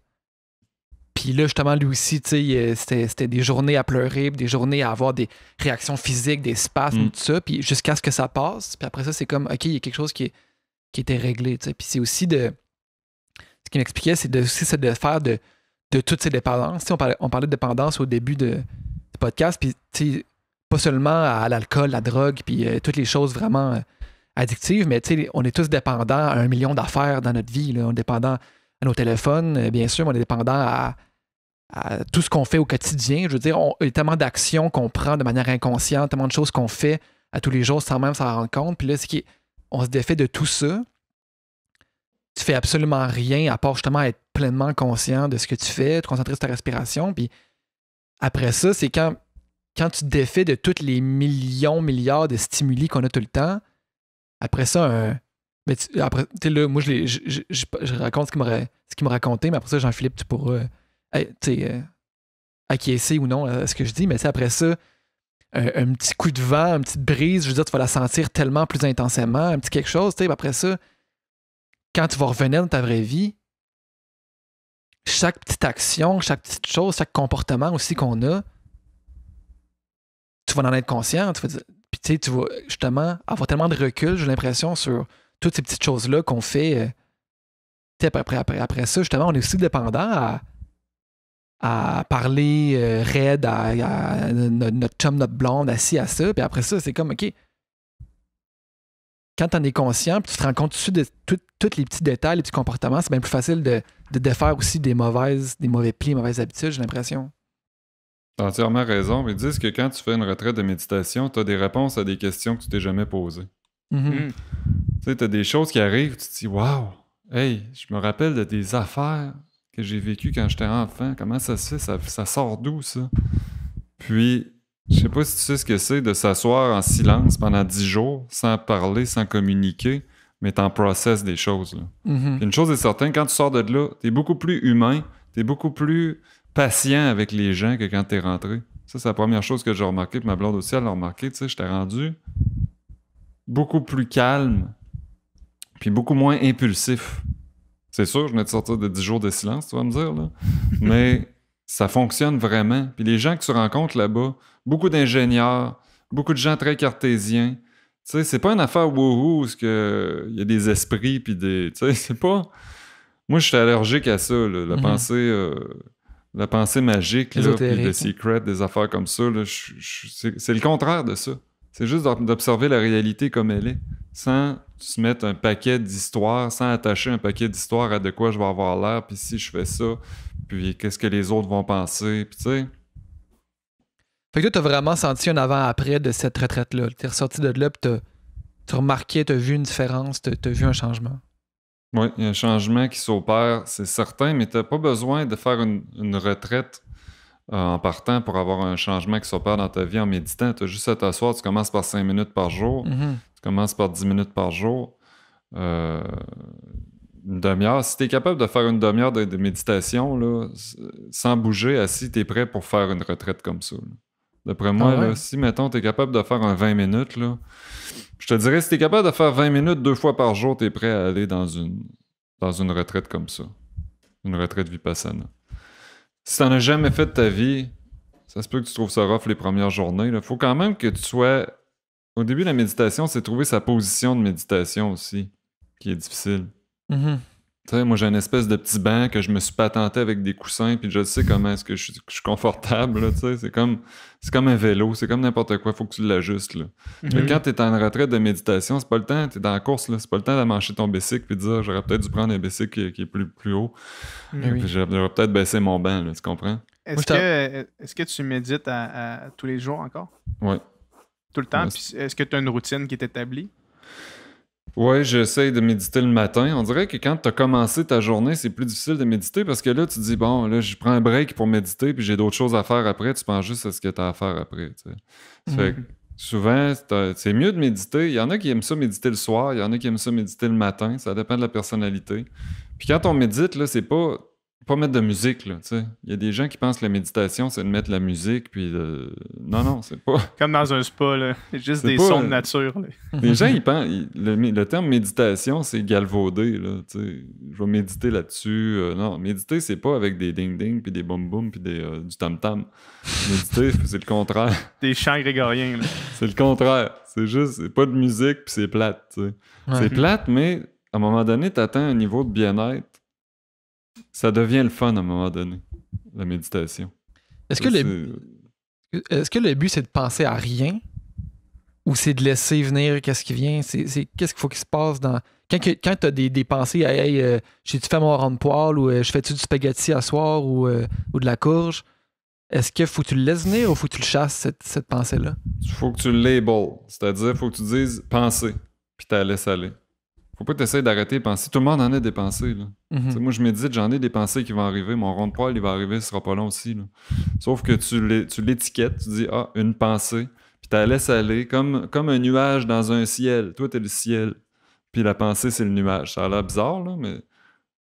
Puis là, justement, lui aussi, tu sais, c'était des journées à pleurer, des journées à avoir des réactions physiques, des spasmes, tout ça, puis jusqu'à ce que ça passe. Puis après ça, c'est comme, OK, il y a quelque chose qui était réglé, tu sais. Puis c'est aussi ce qu'il m'expliquait, c'est de faire de toutes ces dépendances. Tu sais, on parlait de dépendance au début du podcast, puis tu sais, pas seulement à l'alcool, la drogue, puis toutes les choses vraiment addictive, mais on est tous dépendants à 1 million d'affaires dans notre vie. Là. On est dépendant à nos téléphones, bien sûr, mais on est dépendant à tout ce qu'on fait au quotidien. Je veux dire, il y a tellement d'actions qu'on prend de manière inconsciente, tellement de choses qu'on fait à tous les jours sans même s'en rendre compte. Puis là, on se défait de tout ça. Tu fais absolument rien à part justement être pleinement conscient de ce que tu fais, te concentrer sur ta respiration. Puis après ça, c'est quand tu te défais de tous les milliards de stimuli qu'on a tout le temps. Après ça, mais après, tu sais, là, moi, je raconte ce qu'il m'a raconté, mais après ça, Jean-Philippe, tu pourras acquiescer ou non à ce que je dis. Mais après ça, un petit coup de vent, une petite brise, je veux dire, tu vas la sentir tellement plus intensément, un petit quelque chose. Après ça, quand tu vas revenir dans ta vraie vie, chaque petite action, chaque petite chose, chaque comportement aussi qu'on a, tu vas en être conscient. Puis tu vas justement avoir tellement de recul, j'ai l'impression, sur toutes ces petites choses-là qu'on fait. Après ça, justement, on est aussi dépendant à parler raide à notre chum, notre blonde, assis à ça. Puis après ça, c'est comme, OK, quand tu en es conscient, puis tu te rends compte dessus de tous les petits détails, les petits comportements, c'est bien plus facile de défaire aussi des mauvais plis, mauvaises habitudes, j'ai l'impression. T'as entièrement raison. Ils disent que quand tu fais une retraite de méditation, tu as des réponses à des questions que tu t'es jamais posées. Mm-hmm. Tu sais, tu as des choses qui arrivent, tu te dis « Wow! Hey, je me rappelle de des affaires que j'ai vécues quand j'étais enfant. Comment ça se fait? Ça sort d'où, ça? » Puis, je sais pas si tu sais ce que c'est de s'asseoir en silence pendant 10 jours, sans parler, sans communiquer, mais t'en processes des choses. Là. Mm-hmm. Puis une chose est certaine, quand tu sors de là, t'es beaucoup plus humain, t'es beaucoup plus patient avec les gens que quand t'es rentré. Ça, c'est la première chose que j'ai remarqué, puis ma blonde aussi, elle l'a remarqué, tu sais, j'étais rendu beaucoup plus calme, puis beaucoup moins impulsif. C'est sûr, je venais de sortir de 10 jours de silence, tu vas me dire, là. Mais ça fonctionne vraiment. Puis les gens que tu rencontres là-bas, beaucoup d'ingénieurs, beaucoup de gens très cartésiens, tu sais, c'est pas une affaire wouhou où il y a des esprits, puis des... Tu sais, c'est pas... Moi, je suis allergique à ça, là, la pensée magique, là, puis le secret, des affaires comme ça, là, c'est le contraire de ça. C'est juste d'observer la réalité comme elle est, sans se mettre un paquet d'histoires, sans attacher un paquet d'histoires à de quoi je vais avoir l'air, puis si je fais ça, puis qu'est-ce que les autres vont penser, puis tu sais. Fait que toi, t'as vraiment senti un avant-après de cette retraite-là. T'es ressorti de là, puis t'as remarqué, t'as vu une différence, t'as vu un changement. Oui, il y a un changement qui s'opère, c'est certain, mais t'as pas besoin de faire une retraite en partant pour avoir un changement qui s'opère dans ta vie en méditant. Tu as juste à t'asseoir, tu commences par 5 minutes par jour, tu commences par 10 minutes par jour, une demi-heure. Si tu es capable de faire une demi-heure de méditation, là, sans bouger, assis, tu es prêt pour faire une retraite comme ça. Là. D'après moi, là, si, mettons, tu es capable de faire un 20 minutes, là, je te dirais, si tu es capable de faire 20 minutes 2 fois par jour, tu es prêt à aller dans une retraite comme ça. Une retraite vipassana. Si tu n'en as jamais fait de ta vie, ça se peut que tu trouves ça rough les premières journées. Il faut quand même que tu sois... Au début, la méditation, c'est trouver sa position de méditation aussi, qui est difficile. Mm-hmm. Tu sais, moi, j'ai une espèce de petit banc que je me suis patenté avec des coussins, puis je sais comment est-ce que je suis confortable. Là, tu sais, c'est comme un vélo, c'est comme n'importe quoi, il faut que tu l'ajustes. Là. Mais quand tu es en retraite de méditation, c'est pas le temps, tu es dans la course, là, c'est pas le temps d'amancher ton bicycle puis de dire j'aurais peut-être dû prendre un bicycle qui est plus haut. Puis j'aurais peut-être baissé mon banc, là, tu comprends? Est-ce que tu médites à tous les jours encore? Oui. Tout le temps? Puis est-ce que tu as une routine qui est établie? Oui, j'essaie de méditer le matin. On dirait que quand tu as commencé ta journée, c'est plus difficile de méditer parce que là, tu te dis, bon, là, je prends un break pour méditer puis j'ai d'autres choses à faire après. Tu penses juste à ce que tu as à faire après. Tu sais. Fait que souvent, c'est mieux de méditer. Il y en a qui aiment ça méditer le soir, il y en a qui aiment ça méditer le matin. Ça dépend de la personnalité. Puis quand on médite, là, c'est pas mettre de musique, là, tu sais. Il y a des gens qui pensent que la méditation, c'est de mettre la musique, puis non, c'est pas... Comme dans un spa, là. C'est juste des sons de nature, là. Les gens, ils pensent... Le terme méditation, c'est galvaudé, là, tu sais. Je vais méditer là-dessus. Non, méditer, c'est pas avec des ding-ding, puis des boum-boum, puis du tam-tam. Méditer, c'est le contraire. Des chants grégoriens, là. C'est le contraire. C'est juste, c'est pas de musique, puis c'est plate, tu sais. Ouais. C'est plate, mais à un moment donné, t'atteins un niveau de bien-être. Ça devient le fun à un moment donné, la méditation. Est-ce que le but, c'est de penser à rien? Ou c'est de laisser venir qu'est-ce qui vient? Qu'est-ce qu'il faut qu'il se passe dans... Quand tu as des pensées, hey, j'ai-tu fait mon rond de poêle ou je fais-tu du spaghetti à soir ou de la courge? Est-ce qu'il faut que tu le laisses venir ou faut que tu le chasses, cette pensée-là? Il faut que tu le labels. C'est-à-dire, il faut que tu dises penser, puis tu la laisses aller. Faut pas que tu essaies d'arrêter de penser. Tout le monde en a des pensées. Là. Mhm. Moi, je médite, j'en ai des pensées qui vont arriver. Mon rond de poêle, il va arriver, ce sera pas long aussi. Là. Sauf que tu l'étiquettes, tu dis, une pensée, puis tu la laisses aller comme un nuage dans un ciel. Toi, t'es le ciel. Puis la pensée, c'est le nuage. Ça a l'air bizarre, là, mais...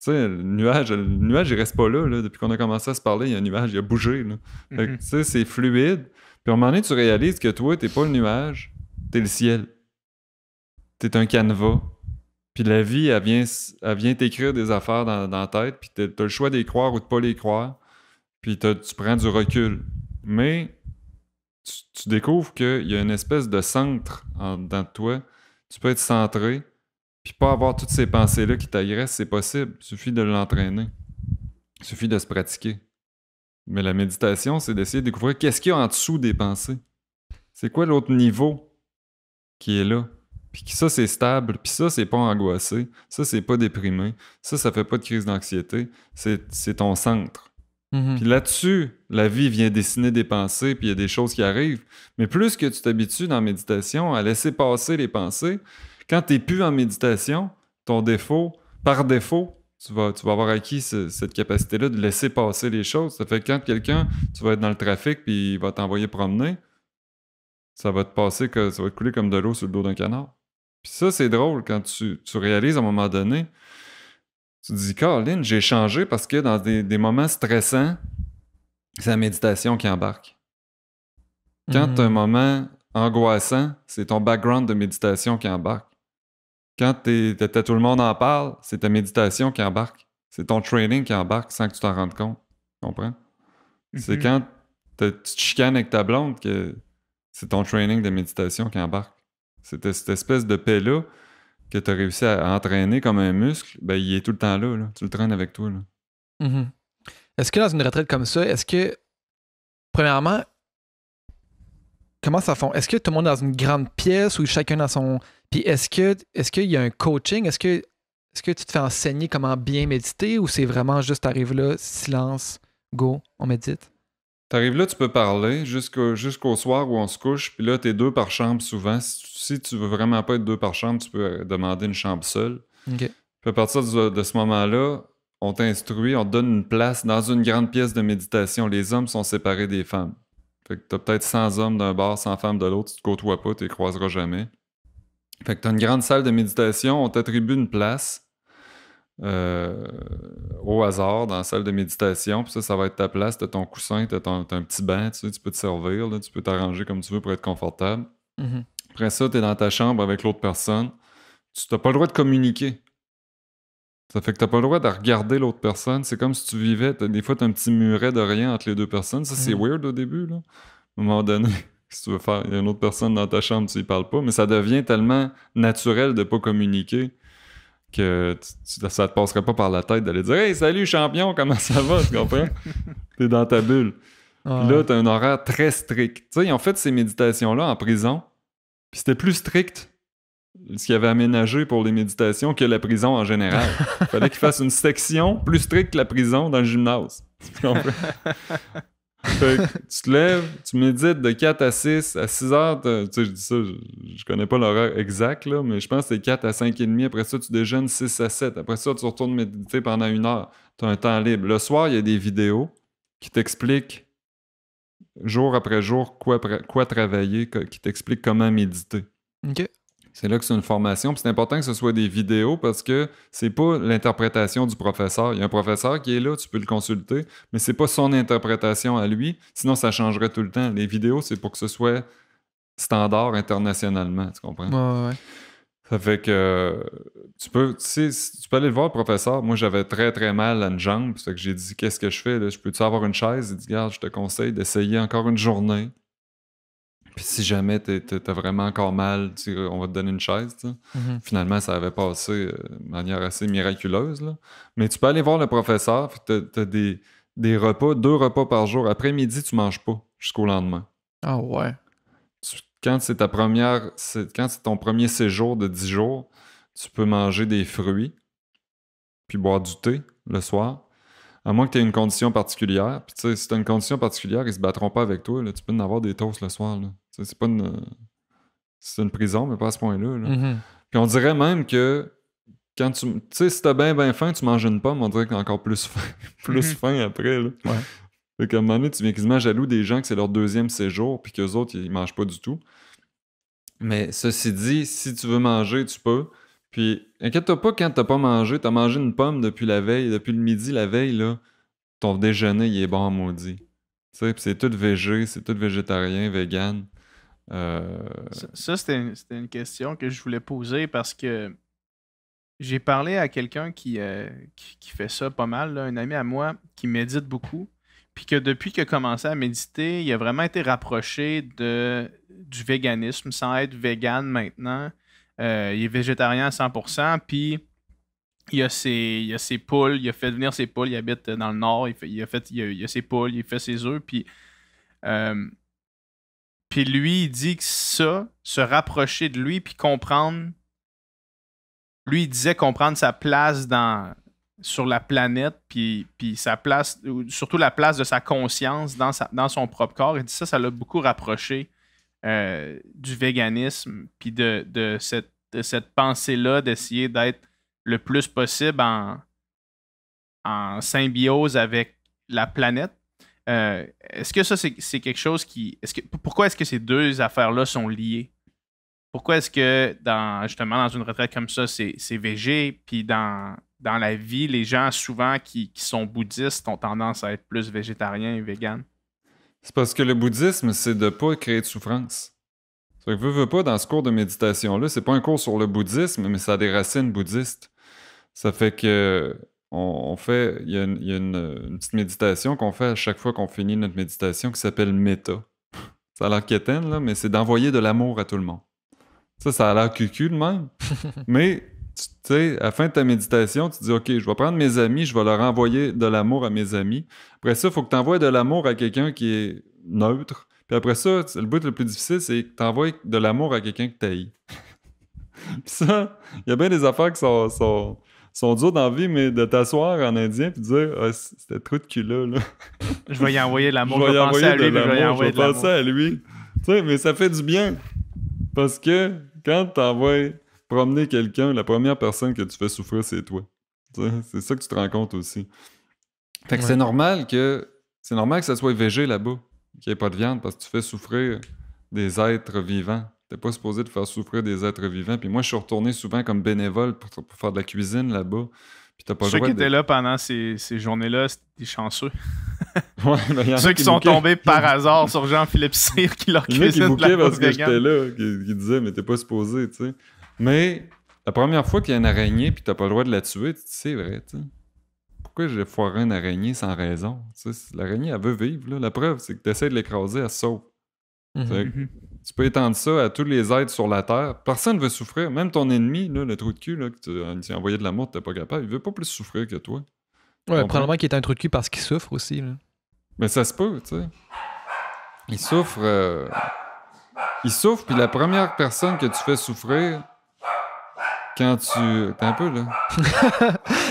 Tu sais, le nuage, il reste pas là, là. Depuis qu'on a commencé à se parler, il y a un nuage, il a bougé, là. Fait que, tu sais, c'est fluide. Puis à un moment donné, tu réalises que toi, t'es pas le nuage, t'es le ciel. T'es un canevas. Puis la vie, elle vient t'écrire des affaires dans la tête, puis t'as le choix d'y croire ou de pas les croire. Puis tu prends du recul. Mais tu découvres qu'il y a une espèce de centre dans toi. Tu peux être centré, puis pas avoir toutes ces pensées-là qui t'agressent, c'est possible. Il suffit de l'entraîner. Il suffit de se pratiquer. Mais la méditation, c'est d'essayer de découvrir qu'est-ce qu'il y a en dessous des pensées. C'est quoi l'autre niveau qui est là? Puis ça, c'est stable. Puis ça, c'est pas angoissé. Ça, c'est pas déprimé. Ça fait pas de crise d'anxiété. C'est ton centre. Mhm. Puis là-dessus, la vie vient dessiner des pensées, puis il y a des choses qui arrivent. Mais plus que tu t'habitues dans la méditation à laisser passer les pensées, quand tu n'es plus en méditation, par défaut, tu vas avoir acquis cette capacité-là de laisser passer les choses. Ça fait que quand quelqu'un, tu vas être dans le trafic puis il va t'envoyer promener, ça va te couler comme de l'eau sur le dos d'un canard. Puis ça, c'est drôle quand tu réalises à un moment donné, tu te dis, Caroline, j'ai changé parce que dans des moments stressants, c'est la méditation qui embarque. Quand tu as un moment angoissant, c'est ton background de méditation qui embarque. Quand tout le monde en parle, c'est ta méditation qui embarque. C'est ton training qui embarque sans que tu t'en rendes compte. Tu comprends? C'est quand tu te chicanes avec ta blonde que c'est ton training de méditation qui embarque. C'est cette espèce de paix-là que tu as réussi à entraîner comme un muscle, ben il est tout le temps là. Tu le traînes avec toi. Là. Mhm. Est-ce que dans une retraite comme ça, premièrement, comment ça fonctionne? Est-ce que tout le monde est dans une grande pièce ou chacun dans son... Puis est-ce qu'il y a un coaching? Est-ce que tu te fais enseigner comment bien méditer ou c'est vraiment juste t'arrives là, silence, go, on médite? T'arrives là, tu peux parler jusqu'au soir où on se couche, puis là, t'es 2 par chambre souvent. Si tu veux vraiment pas être 2 par chambre, tu peux demander une chambre seule. OK. Puis à partir de ce moment-là, on t'instruit, on te donne une place dans une grande pièce de méditation. Les hommes sont séparés des femmes. Fait que t'as peut-être 100 hommes d'un bord, 100 femmes de l'autre, tu te côtoies pas, tu les croiseras jamais. Fait que t'as une grande salle de méditation, on t'attribue une place au hasard dans la salle de méditation, puis ça va être ta place, t'as ton coussin, t'as un petit banc, tu peux te servir, là, tu peux t'arranger comme tu veux pour être confortable. Mhm. Après ça, t'es dans ta chambre avec l'autre personne. Tu n'as pas le droit de communiquer. Ça fait que t'as pas le droit de regarder l'autre personne. C'est comme si tu vivais, des fois t'as un petit muret de rien entre les deux personnes. Ça, c'est weird au début, là. À un moment donné, si tu veux faire, il y a une autre personne dans ta chambre, tu y parles pas, mais ça devient tellement naturel de pas communiquer que ça te passerait pas par la tête d'aller dire « Hey, salut champion, comment ça va? » Tu comprends? T'es dans ta bulle. Puis là, t'as un horaire très strict. Tu sais, ils ont fait ces méditations-là en prison, puis c'était plus strict ce qu'ils avaient aménagé pour les méditations que la prison en général. Il fallait qu'ils fassent une section plus stricte que la prison dans le gymnase. Tu comprends? Fait que tu te lèves, tu médites de 4 à 6, à 6 heures, tu sais, je dis ça, je connais pas l'horaire exact, là, mais je pense que c'est 4 à 5 et demi. Après ça, tu déjeunes 6 à 7. Après ça, tu retournes méditer pendant 1 heure. Tu as un temps libre. Le soir, il y a des vidéos qui t'expliquent jour après jour quoi travailler, qui t'expliquent comment méditer. OK. C'est là que c'est une formation. Puis c'est important que ce soit des vidéos parce que c'est pas l'interprétation du professeur. Il y a un professeur qui est là, tu peux le consulter, mais c'est pas son interprétation à lui. Sinon, ça changerait tout le temps. Les vidéos, c'est pour que ce soit standard internationalement. Tu comprends? Ouais. Ça fait que tu peux aller le voir, le professeur. Moi, j'avais très, très mal à une jambe. Ça fait que j'ai dit, qu'est-ce que je fais? Là? Je peux-tu avoir une chaise? Il dit, regarde, je te conseille d'essayer encore une journée. Puis si jamais t'as vraiment encore mal, on va te donner une chaise. Mm-hmm. Finalement, ça avait passé de manière assez miraculeuse. Là. Mais tu peux aller voir le professeur, puis t'as des repas, 2 repas par jour. Après-midi, tu manges pas jusqu'au lendemain. Ah ouais. quand c'est quand c'est ton premier séjour de 10 jours, tu peux manger des fruits, puis boire du thé le soir. À moins que tu aies une condition particulière. Puis tu sais, si tu as une condition particulière, ils se battront pas avec toi. Là. Tu peux en avoir des toasts le soir. Là. Tu sais, c'est pas c'est une prison, mais pas à ce point-là. Là. Mhm. Puis on dirait même que quand tu sais, si t'as bien faim, tu manges une pomme, on dirait que t'as encore plus faim, plus faim après. Là. Ouais. Fait qu'à un moment donné, tu viens quasiment jaloux des gens que c'est leur deuxième séjour, puis qu'eux autres, ils mangent pas du tout. Mais ceci dit, si tu veux manger, tu peux. Puis inquiète-toi pas quand t'as pas mangé, t'as mangé une pomme depuis la veille, depuis le midi la veille, là, ton déjeuner, il est bon, maudit. Tu sais, puis c'est tout végé, c'est tout végétarien, vegan. Euh, Ça, c'était une question que je voulais poser parce que j'ai parlé à quelqu'un qui fait ça pas mal, là, un ami à moi qui médite beaucoup, puis que depuis qu'il a commencé à méditer, il a vraiment été rapproché du véganisme sans être vegan maintenant. Il est végétarien à 100%, puis il a ses poules, il a fait venir ses poules, il habite dans le nord, il a ses poules, il fait ses œufs, euh, puis lui, il dit que ça, se rapprocher de lui, puis comprendre. Lui, il disait comprendre sa place sur la planète, puis sa place, surtout la place de sa conscience dans son propre corps. Il dit ça l'a beaucoup rapproché du véganisme, puis de cette pensée-là d'essayer d'être le plus possible en symbiose avec la planète. Est-ce que ça, c'est quelque chose qui. Pourquoi est-ce que ces deux affaires-là sont liées? Pourquoi est-ce que justement dans une retraite comme ça, c'est végé, puis dans la vie, les gens souvent qui sont bouddhistes ont tendance à être plus végétariens et véganes? C'est parce que le bouddhisme, c'est de pas créer de souffrance. Ça fait que veux pas, dans ce cours de méditation-là, c'est pas un cours sur le bouddhisme, mais ça a des racines bouddhistes. Ça fait que il y a, une petite méditation qu'on fait à chaque fois qu'on finit notre méditation qui s'appelle Metta. Ça a l'air quétaine, là, mais c'est d'envoyer de l'amour à tout le monde. Ça a l'air cucu de même. Mais, tu sais, à la fin de ta méditation, tu dis, OK, je vais prendre mes amis, je vais leur envoyer de l'amour à mes amis. Après ça, il faut que tu envoies de l'amour à quelqu'un qui est neutre. Puis après ça, le bout le plus difficile, c'est que tu envoies de l'amour à quelqu'un que tu haïs. Puis ça, il y a bien des affaires qui sont dures dans la vie, mais de t'asseoir en indien puis de dire, ah, c'était trop de cul là. Je vais y envoyer de l'amour. Je vais y penser à envoyer lui, de mais je vais y l'amour, envoyer je de vais l'amour. penser à lui. Tu sais, mais ça fait du bien. Parce que quand tu envoies promener quelqu'un, la première personne que tu fais souffrir, c'est toi. Tu sais, c'est ça que tu te rends compte aussi. Fait que Ouais. c'est normal que ça soit végé là-bas, qu'il n'y ait pas de viande, parce que tu fais souffrir des êtres vivants. T'es pas supposé de faire souffrir des êtres vivants. Puis moi, je suis retourné souvent comme bénévole pour faire de la cuisine là-bas. Puis t'as pas le Ceux droit qui de... étaient là pendant ces journées-là, c'était des chanceux. Ouais, mais il y en a Ceux qui sont bouquaient. tombés par hasard sur Jean-Philippe Cyr qui leur Il y en a qui cuisine de la bouquaient parce bouffe que j'étais végane. là, qui disaient, mais t'es pas supposé, tu sais. Mais la première fois qu'il y a une araignée puis t'as pas le droit de la tuer, tu dis, c'est vrai, tu sais. Pourquoi j'ai foiré une araignée sans raison? Tu sais, l'araignée, elle veut vivre, là. La preuve, c'est que t'essaies de l'écraser, elle se sauve. Mhm. Fait que Mhm. tu peux étendre ça à tous les êtres sur la Terre. Personne ne veut souffrir. Même ton ennemi, là, le trou de cul, là, que tu as envoyé de l'amour, t'es pas capable. Il veut pas plus souffrir que toi. Ouais, Comprends? probablement qu'il est un truc de cul parce qu'il souffre aussi. Là. Mais ça se peut, tu sais. Il souffre. Il souffre, puis la première personne que tu fais souffrir, quand tu. T'es un peu, là.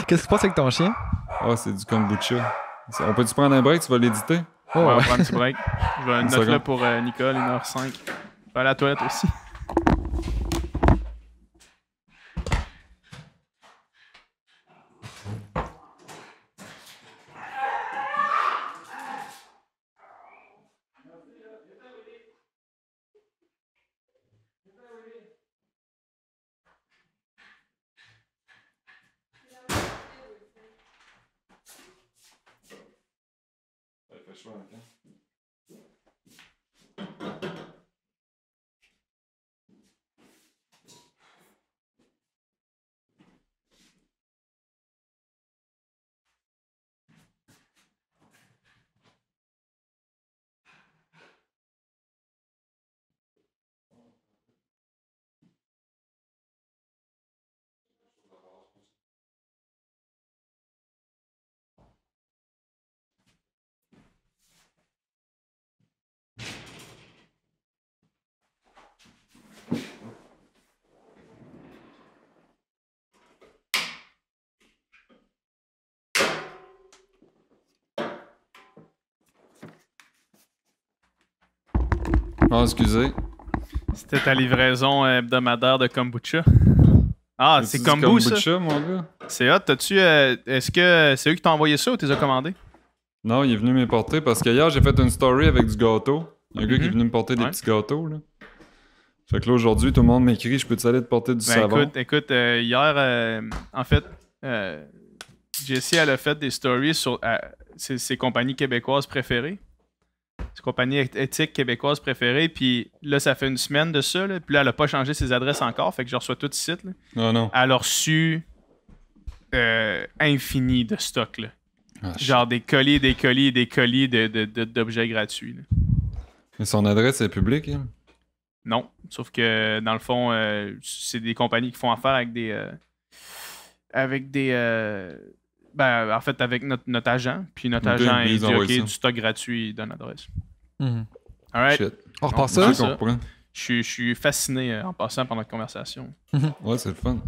Qu'est-ce qui se passe avec ton chien? Ah, c'est du kombucha. On peut-tu prendre un break? Tu vas l'éditer? Oh, Ouais, on ouais. prend un petit break. Je vais Une note là seconde. pour Nicole, 1h05. Je vais aller à la toilette aussi. Oh, excusez. C'était ta livraison hebdomadaire de kombucha. Ah, c'est As-tu du kombu, ça? kombucha, mon gars? C'est hot. T'as-tu... est-ce que c'est eux qui t'ont envoyé ça ou t'es commandé? Non, il est venu m'importer parce qu'hier, j'ai fait une story avec du gâteau. Il y a un gars qui est venu me porter des Ouais. petits gâteaux, là. Fait que là, aujourd'hui, tout le monde m'écrit, je peux-tu aller te porter du Ben, savon? écoute, hier, en fait, Jessie, elle a fait des stories sur ses compagnies québécoises préférées. Ses compagnies éthiques québécoises préférées. Puis là, ça fait une semaine de ça. Là, puis là, elle a pas changé ses adresses encore. Fait que je reçois tout de suite. Là. Non, non. Elle a reçu infini de stock. Là. Ah, Genre des colis d'objets gratuits. Là. Mais son adresse est publique, hein? Non. Sauf que, dans le fond, c'est des compagnies qui font affaire avec des... ben, en fait, avec notre agent. Puis notre Ok, agent, ils il dit envoient OK, ça. du stock gratuit, il donne l'adresse. Mhm. Alright. Shit. On repart Non, ça? Je comprends. Je suis fasciné en passant pendant la conversation. Ouais, c'est le fun.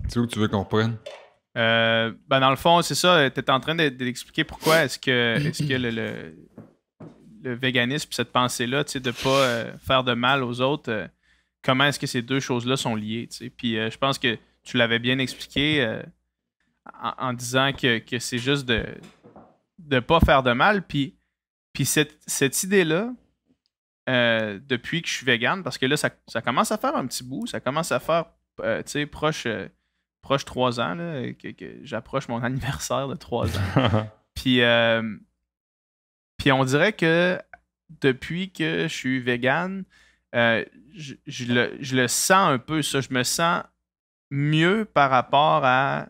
C'est où que tu veux qu'on reprenne? Ben dans le fond, c'est ça. Tu étais en train d'expliquer pourquoi est-ce que le véganisme et cette pensée-là, tu sais, de pas faire de mal aux autres, comment est-ce que ces deux choses-là sont liées, tu sais. Puis je pense que tu l'avais bien expliqué en disant que c'est juste de pas faire de mal. Puis cette idée-là, depuis que je suis vegan, parce que là, ça commence à faire un petit bout, ça commence à faire, tu sais, proche 3 ans, là, que j'approche mon anniversaire de 3 ans. Puis on dirait que depuis que je suis vegan, je le sens un peu, ça. Je me sens mieux par rapport à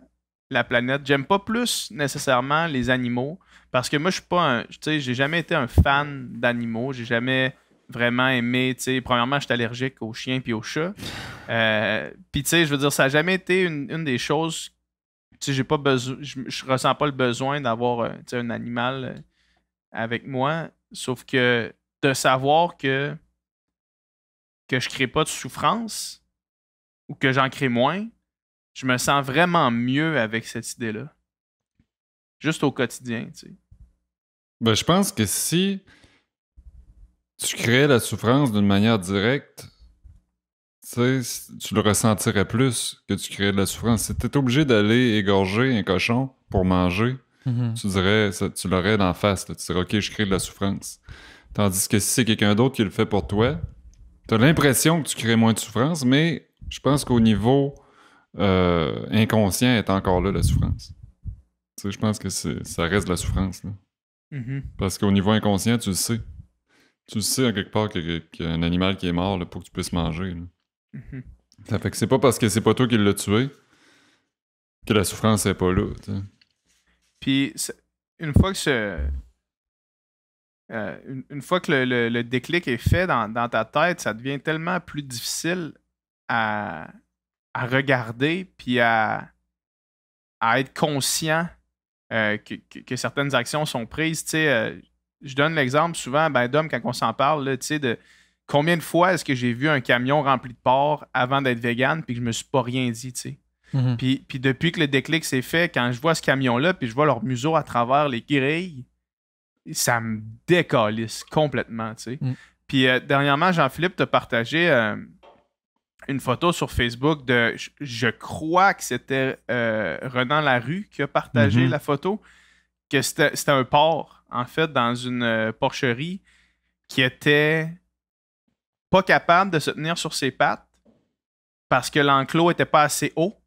la planète. J'aime pas plus nécessairement les animaux, parce que moi, je suis pas tu sais, j'ai jamais été un fan d'animaux. J'ai jamais vraiment aimé, tu sais, premièrement, je suis allergique aux chiens puis aux chats. Puis, tu sais, je veux dire, ça n'a jamais été une des choses, tu sais, j'ai pas besoin, je ressens pas le besoin d'avoir, tu sais, un animal avec moi, sauf que de savoir que je crée pas de souffrance ou que j'en crée moins, je me sens vraiment mieux avec cette idée-là. Juste au quotidien, tu sais. Ben, je pense que si tu créais la souffrance d'une manière directe, tu sais, tu le ressentirais plus que tu créais de la souffrance. Si t'es obligé d'aller égorger un cochon pour manger, Mhm. tu dirais, tu l'aurais d'en face. Là. Tu dirais, OK, je crée de la souffrance. Tandis que si c'est quelqu'un d'autre qui le fait pour toi, t'as l'impression que tu crées moins de souffrance, mais je pense qu'au niveau inconscient est encore là, la souffrance. Tu sais, je pense que ça reste de la souffrance. Là. Mm-hmm. Parce qu'au niveau inconscient, tu le sais. Tu le sais, en quelque part, qu'il y a un animal qui est mort là, pour que tu puisses manger. Là. Mm-hmm. Ça fait que c'est pas parce que c'est pas toi qui l'as tué que la souffrance n'est pas là. Tu sais. Puis, une fois que une fois que le déclic est fait dans ta tête, ça devient tellement plus difficile à regarder puis à être conscient que certaines actions sont prises. Tu sais, je donne l'exemple souvent, ben, Dom, quand on s'en parle, là, tu sais, de combien de fois est-ce que j'ai vu un camion rempli de porc avant d'être vegan puis que je me suis pas rien dit, tu sais. Mhm. Puis depuis que le déclic s'est fait, quand je vois ce camion-là, puis je vois leur museau à travers les grilles, ça me décalisse complètement, tu sais. Mm. Puis dernièrement, Jean-Philippe t'a partagé une photo sur Facebook de, je crois que c'était Renan Larue qui a partagé la photo, que c'était un porc, en fait, dans une porcherie qui était pas capable de se tenir sur ses pattes parce que l'enclos était pas assez haut,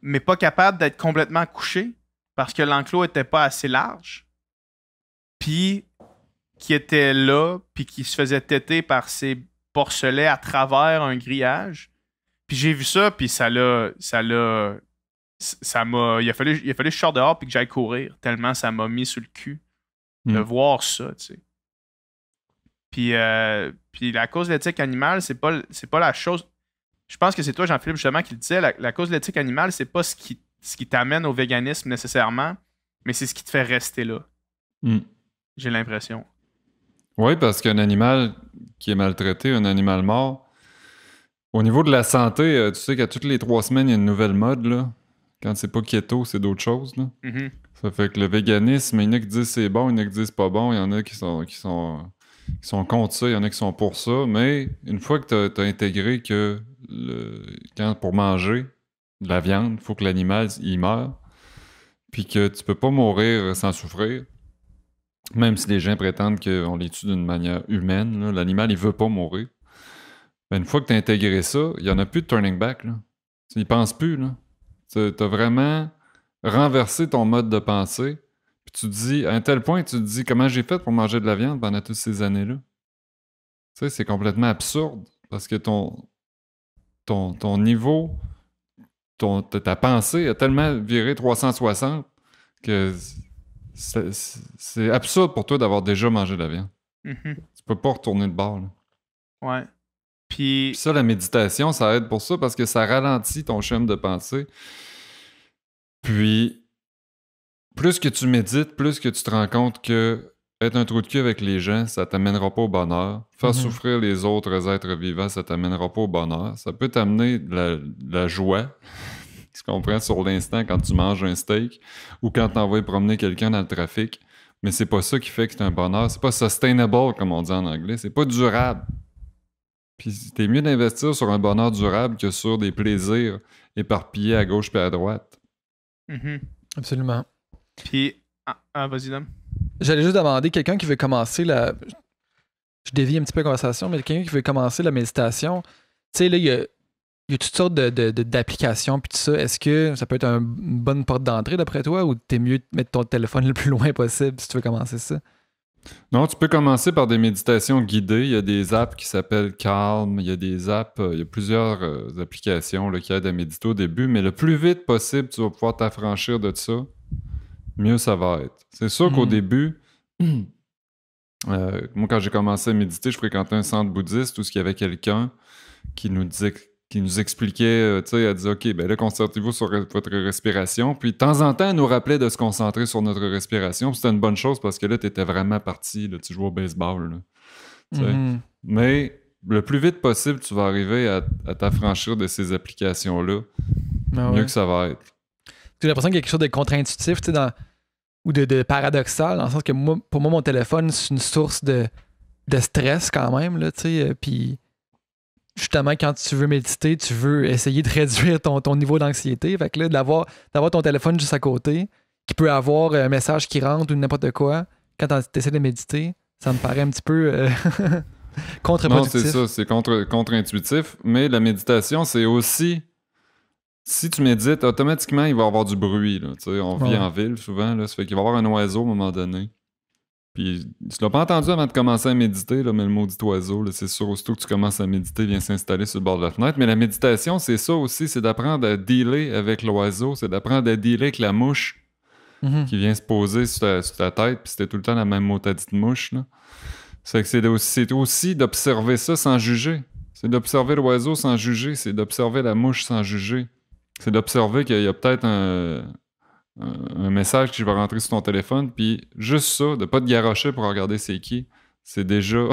mais pas capable d'être complètement couché parce que l'enclos était pas assez large, puis qui était là, puis qui se faisait téter par ses porcelets à travers un grillage. Puis j'ai vu ça, puis ça m'a... Il a fallu que je sorte dehors puis que j'aille courir, tellement ça m'a mis sur le cul de voir ça, tu sais. Puis la cause de l'éthique animale, c'est pas la chose... Je pense que c'est toi, Jean-Philippe, justement, qui le disait. La cause de l'éthique animale, c'est pas ce qui t'amène au véganisme nécessairement, mais c'est ce qui te fait rester là. J'ai l'impression. Oui, parce qu'un animal qui est maltraité, un animal mort, au niveau de la santé, tu sais qu'à toutes les 3 semaines, il y a une nouvelle mode, là. Quand c'est pas keto, c'est d'autres choses, là. Mm-hmm. Ça fait que le véganisme, il y en a qui disent c'est bon, il y en a qui disent pas bon, il y en a qui sont contre ça, il y en a qui sont pour ça, mais une fois que tu as intégré que pour manger de la viande, il faut que l'animal il meure, puis que tu peux pas mourir sans souffrir, même si les gens prétendent qu'on les tue d'une manière humaine, là, l'animal il veut pas mourir. Ben, une fois que tu as intégré ça, il n'y en a plus de turning back. Là. Tu n'y penses plus. Tu as vraiment renversé ton mode de pensée. Puis tu te dis, à un tel point, tu te dis comment j'ai fait pour manger de la viande pendant toutes ces années-là. Tu sais, c'est complètement absurde parce que ton niveau, ta pensée a tellement viré 360 que c'est absurde pour toi d'avoir déjà mangé de la viande. Mhm. Tu peux pas retourner de bord. Là. Ouais. Puis Puis ça, la méditation, ça aide pour ça parce que ça ralentit ton chemin de pensée. Puis, plus que tu médites, plus que tu te rends compte que être un trou de cul avec les gens, ça t'amènera pas au bonheur. Faire souffrir les autres êtres vivants, ça t'amènera pas au bonheur. Ça peut t'amener de la joie, tu comprends, sur l'instant quand tu manges un steak ou quand tu envoies promener quelqu'un dans le trafic. Mais c'est pas ça qui fait que c'est un bonheur. C'est pas sustainable, comme on dit en anglais. C'est pas durable. Puis t'es mieux d'investir sur un bonheur durable que sur des plaisirs éparpillés à gauche et à droite. Mhm. Absolument. Puis vas-y, Dom. J'allais juste demander quelqu'un qui veut commencer la. Je dévie un petit peu la conversation, mais quelqu'un qui veut commencer la méditation, tu sais, là, il y a toutes sortes d'applications puis tout ça. Est-ce que ça peut être une bonne porte d'entrée d'après toi ou t'es mieux de mettre ton téléphone le plus loin possible si tu veux commencer ça? Non, tu peux commencer par des méditations guidées. Il y a des apps qui s'appellent Calm. Il y a des apps, il y a plusieurs applications là, qui aident à méditer au début, mais le plus vite possible, tu vas pouvoir t'affranchir de ça, mieux ça va être. C'est sûr qu'au début, moi, quand j'ai commencé à méditer, je fréquentais un centre bouddhiste où il y avait quelqu'un qui nous expliquait, tu sais, elle disait, OK, ben là, concentrez-vous sur votre respiration. Puis, de temps en temps, elle nous rappelait de se concentrer sur notre respiration. Puis c'était une bonne chose parce que là, tu étais vraiment parti, là, tu jouais au baseball. Là, tu sais. Mais le plus vite possible, tu vas arriver à t'affranchir de ces applications-là. Mieux que ça va être. J'ai l'impression qu'il y a quelque chose de contre-intuitif, tu sais, ou de paradoxal, dans le sens que pour moi, mon téléphone, c'est une source de stress quand même, là, tu sais, puis justement, quand tu veux méditer, tu veux essayer de réduire ton niveau d'anxiété. Fait que là, d'avoir ton téléphone juste à côté, qui peut avoir un message qui rentre ou n'importe quoi, quand tu essaies de méditer, ça me paraît un petit peu contre-productif. Non, c'est ça, c'est contre-intuitif. Mais la méditation, c'est aussi... Si tu médites, automatiquement, il va y avoir du bruit. Là, on vit en ville souvent, là, ça fait qu'il va y avoir un oiseau à un moment donné. Puis, tu l'as pas entendu avant de commencer à méditer, là, mais le maudit oiseau, là, c'est sûr, aussitôt que tu commences à méditer, il vient s'installer sur le bord de la fenêtre. Mais la méditation, c'est ça aussi, c'est d'apprendre à dealer avec l'oiseau, c'est d'apprendre à dealer avec la mouche qui vient se poser sur ta tête, puis c'était tout le temps la même motadite mouche. Là. C'est aussi d'observer ça sans juger. C'est d'observer l'oiseau sans juger, c'est d'observer la mouche sans juger. C'est d'observer qu'il y a peut-être un message qui va rentrer sur ton téléphone, puis juste ça, de pas te garrocher pour regarder c'est qui, c'est déjà,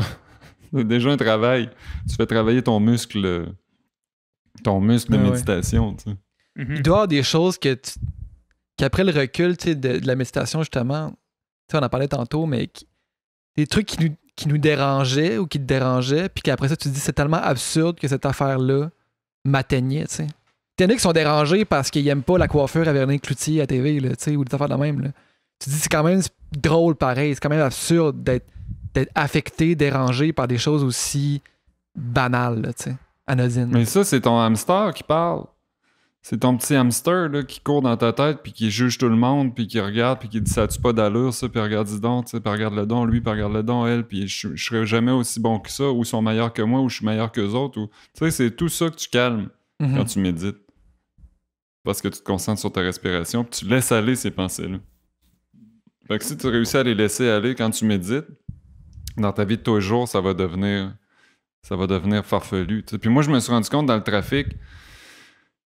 un travail. Tu fais travailler ton muscle de méditation. Tu sais. Il doit y avoir des choses qu'après le recul de la méditation, justement, on en parlait tantôt, mais des trucs qui nous dérangeaient ou qui te dérangeaient, puis qu'après ça, tu te dis c'est tellement absurde que cette affaire-là m'atteignait, tu sais. Il y en a qui sont dérangés parce qu'ils n'aiment pas la coiffure à Véronique Cloutier à TV, là, ou des affaires de même. Là. Tu te dis, c'est quand même drôle pareil. C'est quand même absurde d'être affecté, dérangé par des choses aussi banales, là, anodines. Mais ça, c'est ton hamster qui parle. C'est ton petit hamster là, qui court dans ta tête, puis qui juge tout le monde, puis qui regarde, puis qui dit ça a-tu pas d'allure, ça, puis regarde, dis donc, puis regarde le don, lui, puis regarde le don, elle, puis je serai jamais aussi bon que ça, ou ils sont meilleurs que moi, ou je suis meilleur qu'eux autres. Tu sais, c'est tout ça que tu calmes quand tu médites. Parce que tu te concentres sur ta respiration, puis tu laisses aller ces pensées-là. Fait que si tu réussis à les laisser aller quand tu médites, dans ta vie de tous les jours, ça va devenir farfelu. T'sais. Puis moi, je me suis rendu compte dans le trafic,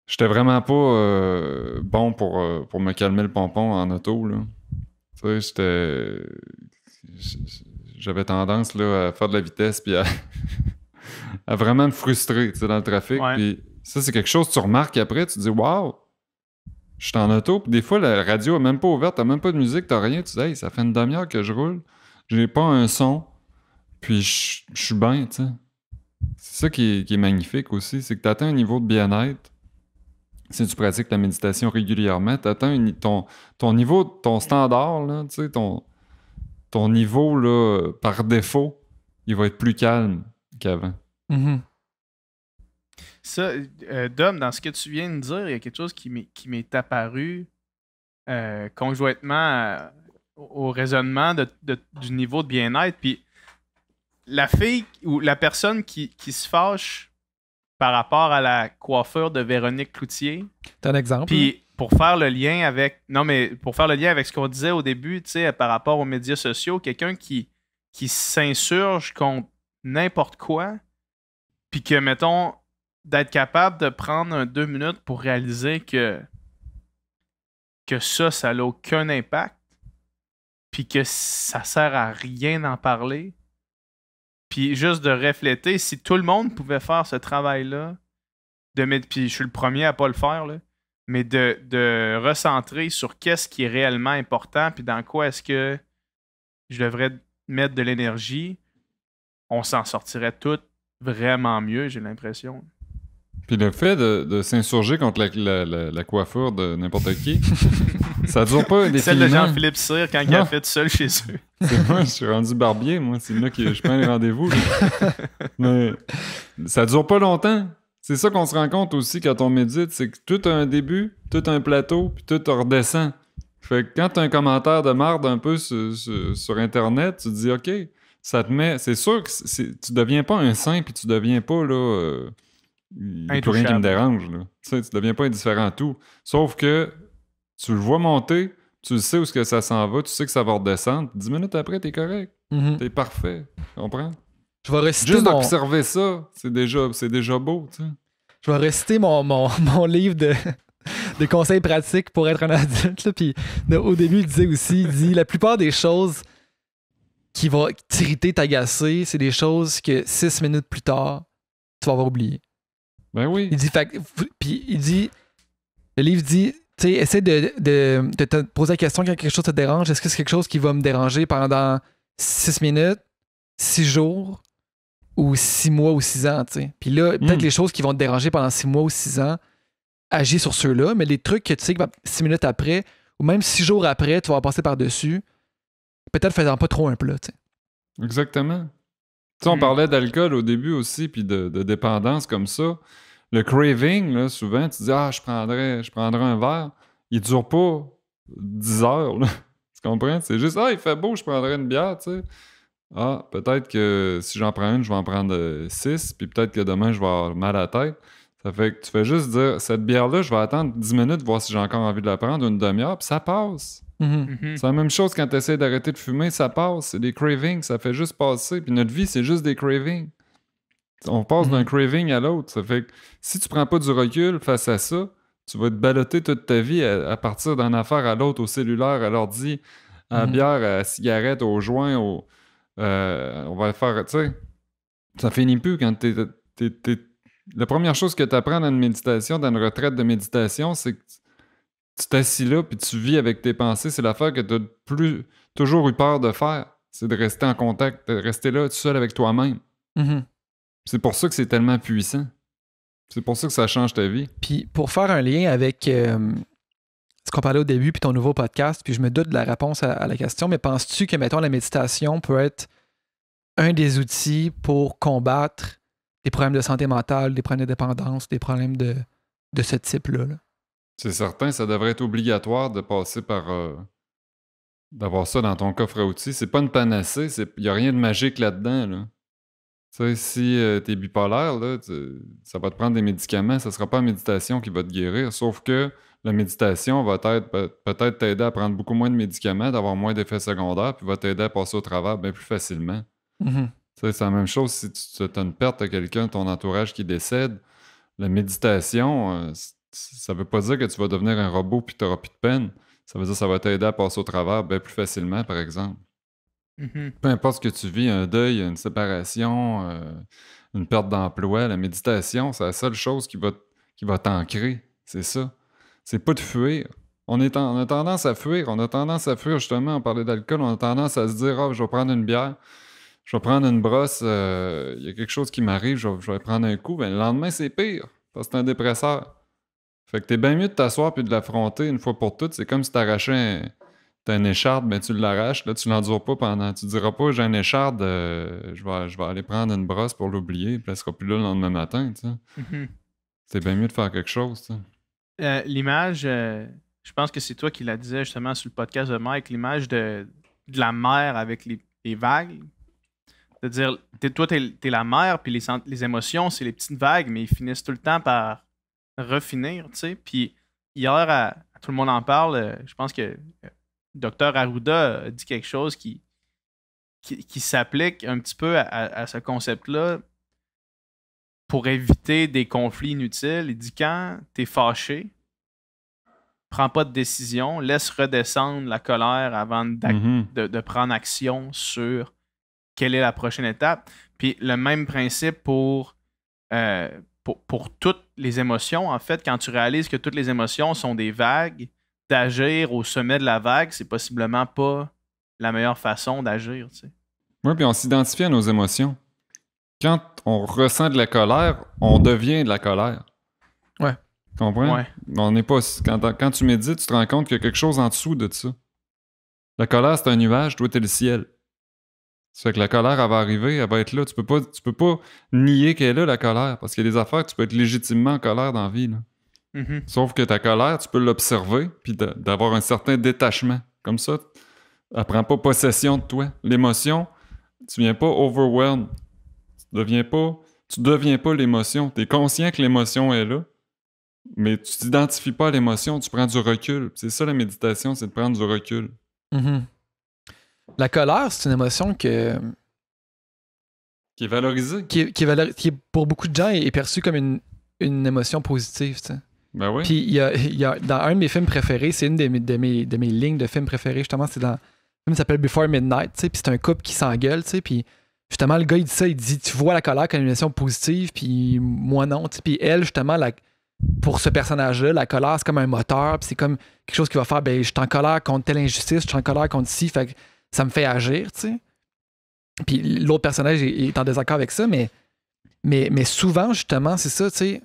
j'étais vraiment pas bon pour me calmer le pompon en auto. Là. Tu sais, j'avais tendance là, à faire de la vitesse puis à vraiment me frustrer dans le trafic. Ouais. Puis ça, c'est quelque chose que tu remarques après, tu te dis « Wow! » Je suis en auto, puis des fois, la radio est même pas ouverte, t'as même pas de musique, t'as rien. Tu dis « Hey, ça fait une demi-heure que je roule, j'ai pas un son. » Puis je suis bien, tu sais. C'est ça qui est magnifique aussi, c'est que tu atteins un niveau de bien-être. Si tu pratiques la méditation régulièrement, tu atteins ton niveau, ton standard, là, tu sais, ton niveau, là, par défaut, il va être plus calme qu'avant. Mhm. Ça, Dom, dans ce que tu viens de dire, il y a quelque chose qui m'est apparu conjointement au raisonnement du niveau de bien-être. Puis la fille ou la personne qui se fâche par rapport à la coiffure de Véronique Cloutier. T'as un exemple? Puis pour faire le lien avec. Non, mais pour faire le lien avec ce qu'on disait au début, tu sais, par rapport aux médias sociaux, quelqu'un qui s'insurge contre n'importe quoi, puis que, mettons, d'être capable de prendre 2 minutes pour réaliser que ça n'a aucun impact, puis que ça sert à rien d'en parler, puis juste de refléter, si tout le monde pouvait faire ce travail-là, puis je suis le premier à pas le faire, là, mais de recentrer sur qu'est-ce qui est réellement important, puis dans quoi est-ce que je devrais mettre de l'énergie, on s'en sortirait tous vraiment mieux, j'ai l'impression. Puis le fait de s'insurger contre la coiffure de n'importe qui, ça dure pas indéfiniment. Celle de Jean-Philippe Cyr quand il a fait seul chez eux. C'est moi, je suis rendu barbier, moi. C'est là que je prends les rendez-vous. Là. Mais ça dure pas longtemps. C'est ça qu'on se rend compte aussi quand on médite, c'est que tout a un début, tout a un plateau, puis tout redescend. Fait que quand t'as un commentaire de marde un peu sur Internet, tu te dis, OK, ça te met... C'est sûr que tu deviens pas un saint, puis tu deviens pas, là... il n'y a plus rien qui me dérange, là. Tu deviens pas indifférent à tout. Sauf que tu le vois monter, tu sais où est-ce que ça s'en va, tu sais que ça va redescendre. 10 minutes après, t'es correct. T'es parfait. Tu comprends? Je vais réciter juste d'observer ça, c'est déjà beau, tu sais. Je vais réciter mon livre de conseils pratiques pour être un adulte. Là, puis au début, il dit la plupart des choses qui vont t'irriter, t'agacer, c'est des choses que 6 minutes plus tard, tu vas avoir oublié. Ben oui. Il dit, le livre dit, tu sais, essaie de te poser la question quand quelque chose te dérange. Est-ce que c'est quelque chose qui va me déranger pendant 6 minutes, 6 jours ou 6 mois ou 6 ans, tu sais. Puis là, peut-être les choses qui vont te déranger pendant 6 mois ou 6 ans, agis sur ceux-là, mais les trucs que tu sais que 6 minutes après ou même 6 jours après, tu vas passer par-dessus, peut-être faisant pas trop un plat, tu sais. Exactement. Tu sais, on parlait d'alcool au début aussi, puis de dépendance comme ça. Le craving, là, souvent, tu dis « Ah, je prendrais un verre ». Il dure pas 10 heures, là. Tu comprends? C'est juste « Ah, il fait beau, je prendrais une bière », tu sais. Ah, peut-être que si j'en prends une, je vais en prendre 6, puis peut-être que demain, je vais avoir mal à la tête. Ça fait que tu fais juste dire « Cette bière-là, je vais attendre 10 minutes, voir si j'ai encore envie de la prendre, une demi-heure », puis ça passe. C'est la même chose quand tu essaies d'arrêter de fumer, ça passe. C'est des cravings, ça fait juste passer. Puis notre vie, c'est juste des cravings. On passe d'un craving à l'autre. Ça fait que si tu prends pas du recul face à ça, tu vas te balloter toute ta vie à partir d'une affaire à l'autre, au cellulaire, à l'ordi, à la bière, à la cigarette, au joint, on va le faire, tu sais. Ça finit plus quand La première chose que tu apprends dans une méditation, dans une retraite de méditation, c'est que tu t'assis là puis tu vis avec tes pensées. C'est l'affaire que tu as toujours eu peur de faire. C'est de rester en contact, de rester là tout seul avec toi-même. C'est pour ça que c'est tellement puissant. C'est pour ça que ça change ta vie. Puis pour faire un lien avec ce qu'on parlait au début puis ton nouveau podcast, puis je me doute de la réponse à la question, mais penses-tu que, mettons, la méditation peut être un des outils pour combattre des problèmes de santé mentale, des problèmes de dépendance, des problèmes de ce type-là? Là? C'est certain, ça devrait être obligatoire de passer par... d'avoir ça dans ton coffre à outils. C'est pas une panacée, il n'y a rien de magique là-dedans. Là. Tu sais, si t'es bipolaire, là, ça va te prendre des médicaments, ça sera pas la méditation qui va te guérir, sauf que la méditation va peut-être t'aider à prendre beaucoup moins de médicaments, d'avoir moins d'effets secondaires, puis va t'aider à passer au travers bien plus facilement. Tu sais, c'est la même chose si tu as une perte à quelqu'un, ton entourage qui décède. La méditation... ça veut pas dire que tu vas devenir un robot puis tu n'auras plus de peine. Ça veut dire que ça va t'aider à passer au travers bien plus facilement, par exemple. Peu importe ce que tu vis, un deuil, une séparation, une perte d'emploi, la méditation, c'est la seule chose qui va t'ancrer. C'est ça. C'est pas de fuir. On a tendance à fuir. On a tendance à fuir, justement, on parlait d'alcool, on a tendance à se dire « Ah, je vais prendre une bière. je vais prendre une brosse, il y a quelque chose qui m'arrive, je vais prendre un coup, ben le lendemain, c'est pire, parce que c'est un dépresseur. Fait que t'es bien mieux de t'asseoir puis de l'affronter une fois pour toutes. C'est comme si t'arrachais t'as une écharde, ben tu l'arraches, là, tu l'endures pas pendant. Tu diras pas, j'ai une écharde, je vais aller prendre une brosse pour l'oublier, puis elle sera plus là le lendemain matin, tu sais. Mhm. C'est bien mieux de faire quelque chose, tu sais. L'image, je pense que c'est toi qui la disais justement sur le podcast de Mike, l'image de la mer avec les vagues. C'est-à-dire, toi, t'es la mer, puis les émotions, c'est les petites vagues, mais ils finissent tout le temps par refinir, tu sais. Puis hier, à Tout le monde en parle, je pense que Dr Arruda a dit quelque chose qui s'applique un petit peu à ce concept-là pour éviter des conflits inutiles. Il dit quand t'es fâché, prends pas de décision, laisse redescendre la colère avant de prendre action sur quelle est la prochaine étape. Puis le même principe pour toutes les émotions. En fait, quand tu réalises que toutes les émotions sont des vagues, d'agir au sommet de la vague, c'est possiblement pas la meilleure façon d'agir, tu sais. Oui, puis on s'identifie à nos émotions. Quand on ressent de la colère, on devient de la colère. Ouais. Tu comprends? Ouais. On n'est pas... Quand tu médites, tu te rends compte qu'il y a quelque chose en dessous de ça. La colère, c'est un nuage, toi, t'es le ciel. Ça fait que la colère, elle va arriver, elle va être là. Tu peux pas nier qu'elle est là, la colère, parce qu'il y a des affaires que tu peux être légitimement en colère dans la vie, là. Mhm. Sauf que ta colère, tu peux l'observer puis d'avoir un certain détachement. Comme ça, elle prend pas possession de toi. L'émotion, tu viens pas overwhelmed. Tu deviens pas l'émotion. Tu es conscient que l'émotion est là, mais tu t'identifies pas à l'émotion, tu prends du recul. C'est ça la méditation, c'est de prendre du recul. Mm-hmm. La colère, c'est une émotion qui est valorisée. Qui est, pour beaucoup de gens, est perçue comme une émotion positive, tu sais. Ben oui. Puis il y a dans un de mes films préférés, c'est une de mes lignes de films préférés, justement, c'est dans le film qui s'appelle Before Midnight, tu sais, puis c'est un couple qui s'engueule, tu sais, puis justement, le gars, il dit ça, il dit, tu vois la colère comme une émotion positive, puis moi non, tu sais, puis elle, justement, pour ce personnage-là, la colère, c'est comme un moteur, puis c'est comme quelque chose qui va faire, ben, je suis en colère contre telle injustice, je suis en colère contre ci, fait que ça me fait agir, tu sais. Puis l'autre personnage est en désaccord avec ça, mais souvent, justement, c'est ça, tu sais,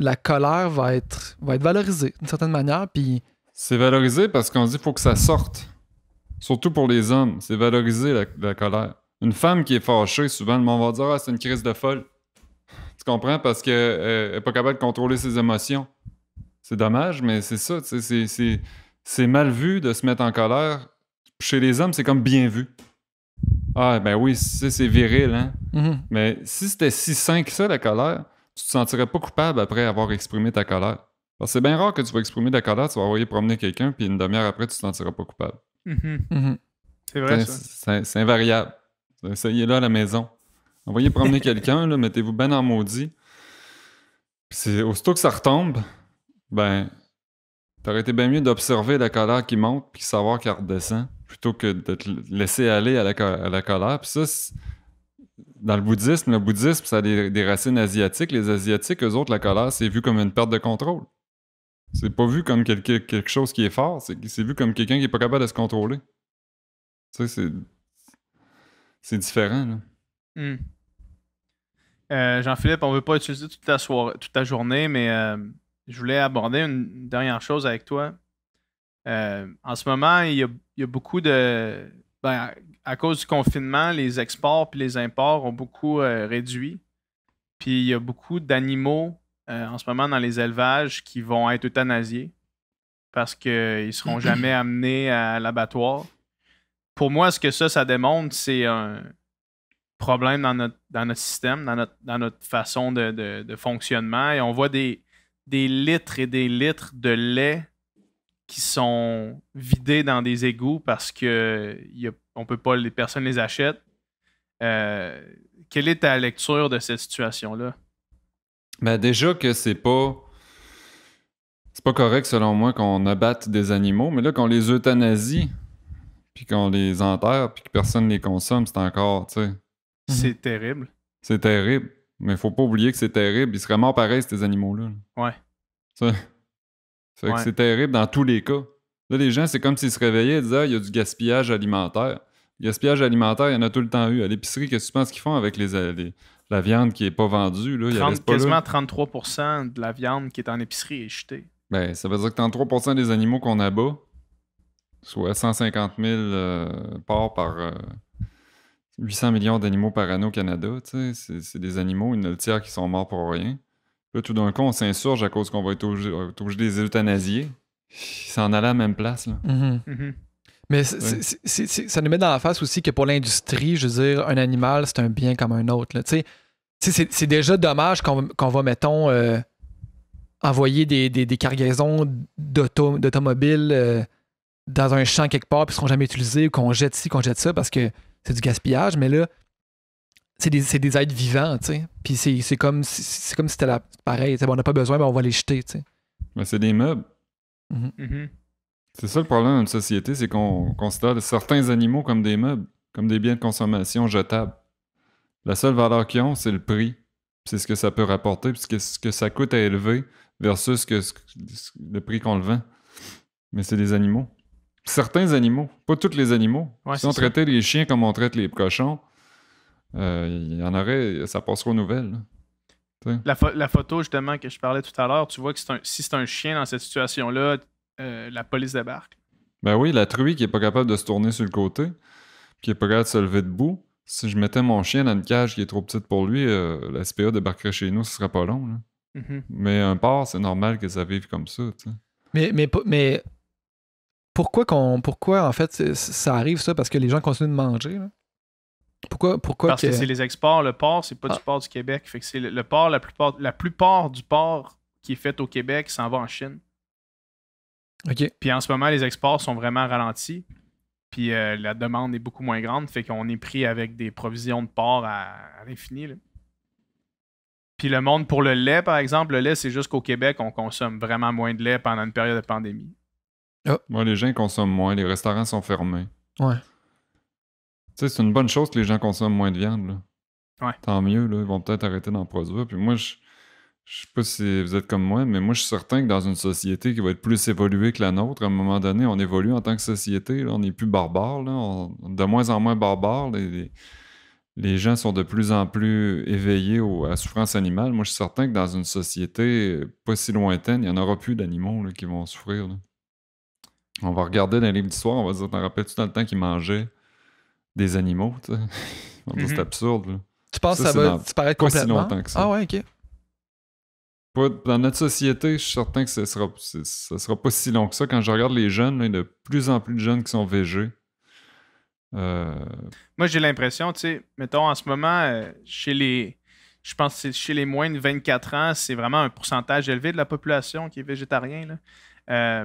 la colère va être valorisée d'une certaine manière, puis... C'est valorisé parce qu'on dit qu'il faut que ça sorte. Surtout pour les hommes, c'est valorisé la colère. Une femme qui est fâchée, souvent, le monde va dire « Ah, c'est une crise de folle. » Tu comprends? Parce qu'elle n'est pas capable de contrôler ses émotions. C'est dommage, mais c'est ça. C'est mal vu de se mettre en colère. Chez les hommes, c'est comme bien vu. Ah, ben oui, c'est viril, hein? Mm-hmm. Mais si c'était si sain que ça, la colère, tu te sentirais pas coupable après avoir exprimé ta colère. Parce que c'est bien rare que tu vas exprimer ta colère, tu vas envoyer promener quelqu'un, puis une demi-heure après, tu te sentiras pas coupable. Mhm. Mm-hmm. C'est vrai, ça. C'est invariable. Essayez-le à la maison. Envoyez promener quelqu'un, là, mettez-vous ben en maudit. Puis aussitôt que ça retombe, ben, t'aurais été bien mieux d'observer la colère qui monte puis savoir qu'elle redescend, plutôt que de te laisser aller à la colère. Puis ça, dans le bouddhisme, ça a des racines asiatiques. Les Asiatiques, eux autres, la colère, c'est vu comme une perte de contrôle. C'est pas vu comme quelque chose qui est fort, c'est vu comme quelqu'un qui est pas capable de se contrôler. Tu sais, c'est différent, là. Mm. Jean-Philippe, on ne veut pas utiliser toute ta journée, mais je voulais aborder une dernière chose avec toi. En ce moment, il y a beaucoup de... Ben, à cause du confinement, les exports et les imports ont beaucoup réduit. Puis il y a beaucoup d'animaux en ce moment dans les élevages qui vont être euthanasiés parce qu'ils ne seront jamais amenés à l'abattoir. Pour moi, ce que ça démontre, c'est un problème dans notre système, dans notre façon de fonctionnement. Et on voit des litres et des litres de lait qui sont vidés dans des égouts parce que on peut pas, les personnes les achètent. Quelle est ta lecture de cette situation-là? Ben déjà que c'est pas correct selon moi qu'on abatte des animaux, mais là qu'on les euthanasie, puis qu'on les enterre, puis que personne les consomme, c'est encore, tu sais. C'est terrible. C'est terrible, mais faut pas oublier que c'est terrible. Ils seraient morts pareil, ces animaux-là. Ouais. Ça fait que c'est terrible dans tous les cas. Là, les gens, c'est comme s'ils se réveillaient et disaient « Ah, il y a du gaspillage alimentaire. » Gaspillage alimentaire, il y en a tout le temps eu. À l'épicerie, qu'est-ce que tu penses qu'ils font avec la viande qui n'est pas vendue? Là? Ils la laissent pas Quasiment là. 33% de la viande qui est en épicerie est jetée. Ben, ça veut dire que 33% des animaux qu'on abat, soit 150 000 porcs par 800 millions d'animaux par année au Canada, tu sais, c'est des animaux, il y en a le tiers qui sont morts pour rien. Là, tout d'un coup, on s'insurge à cause qu'on va être obligé de les euthanasier. Ils s'en allaient à la même place, là. Mhm. Mais ça nous met dans la face aussi que pour l'industrie, je veux dire, un animal, c'est un bien comme un autre. Là. Tu sais, c'est déjà dommage qu'on va, mettons, envoyer des cargaisons d'automobiles dans un champ quelque part puis ne seront jamais utilisés ou qu'on jette ci, qu'on jette ça parce que c'est du gaspillage. Mais là, c'est des êtres vivants, tu sais. Puis c'est comme si c'était pareil. On n'a pas besoin, mais on va les jeter, tu sais. Mais c'est des meubles. Mhm. C'est ça le problème d'une société, c'est qu'on considère certains animaux comme des meubles, comme des biens de consommation jetables. La seule valeur qu'ils ont, c'est le prix. C'est ce que ça peut rapporter, puis ce que ça coûte à élever versus le prix qu'on le vend. Mais c'est des animaux. Certains animaux, pas tous les animaux. Ouais, Si on traitait les chiens comme on traite les cochons, il y en aurait, ça passerait aux nouvelles. Là. La photo, justement, que je parlais tout à l'heure, tu vois que si c'est un chien dans cette situation-là, la police débarque. Ben oui, la truie qui est pas capable de se tourner sur le côté, qui est pas capable de se lever debout. Si je mettais mon chien dans une cage qui est trop petite pour lui, la SPA débarquerait chez nous, ce serait pas long. Là. Mhm. Mais un porc, c'est normal que ça vive comme ça. Tu sais. Mais pourquoi en fait ça arrive ça? Parce que les gens continuent de manger. Là? Pourquoi Parce que c'est les exports. Le porc, c'est pas du porc du Québec. Fait que c'est le porc, la plupart du porc qui est fait au Québec s'en va en Chine. OK. Puis en ce moment, les exports sont vraiment ralentis. Puis la demande est beaucoup moins grande. Fait qu'on est pris avec des provisions de porc à l'infini. Là. Puis le monde pour le lait, par exemple, le lait, c'est juste qu'au Québec, on consomme vraiment moins de lait pendant une période de pandémie. Moi, les gens consomment moins, les restaurants sont fermés. Ouais. Tu sais, c'est une bonne chose que les gens consomment moins de viande. Là. Ouais. Tant mieux, là, ils vont peut-être arrêter d'en produire. Puis moi, je sais pas si vous êtes comme moi, mais moi, je suis certain que dans une société qui va être plus évoluée que la nôtre, à un moment donné, on évolue en tant que société. Là, on n'est plus barbare. Là, on est de moins en moins barbare. Les gens sont de plus en plus éveillés à la souffrance animale. Moi, je suis certain que dans une société pas si lointaine, il n'y en aura plus d'animaux là, qui vont souffrir. Là. On va regarder dans les livres d'histoire, on va se dire, t'en rappelles-tu dans le temps qu'ils mangeaient des animaux? Tu sais? On va dire, c'est absurde. Là. Tu penses que ça va disparaître pas si complètement? longtemps que ça. Ah ouais, OK. Dans notre société, je suis certain que ça sera pas si long que ça. Quand je regarde les jeunes, là, il y a de plus en plus de jeunes qui sont végés. Moi, j'ai l'impression, tu sais, mettons, en ce moment, je pense que c'est chez les moins de 24 ans, c'est vraiment un pourcentage élevé de la population qui est végétarien. Là.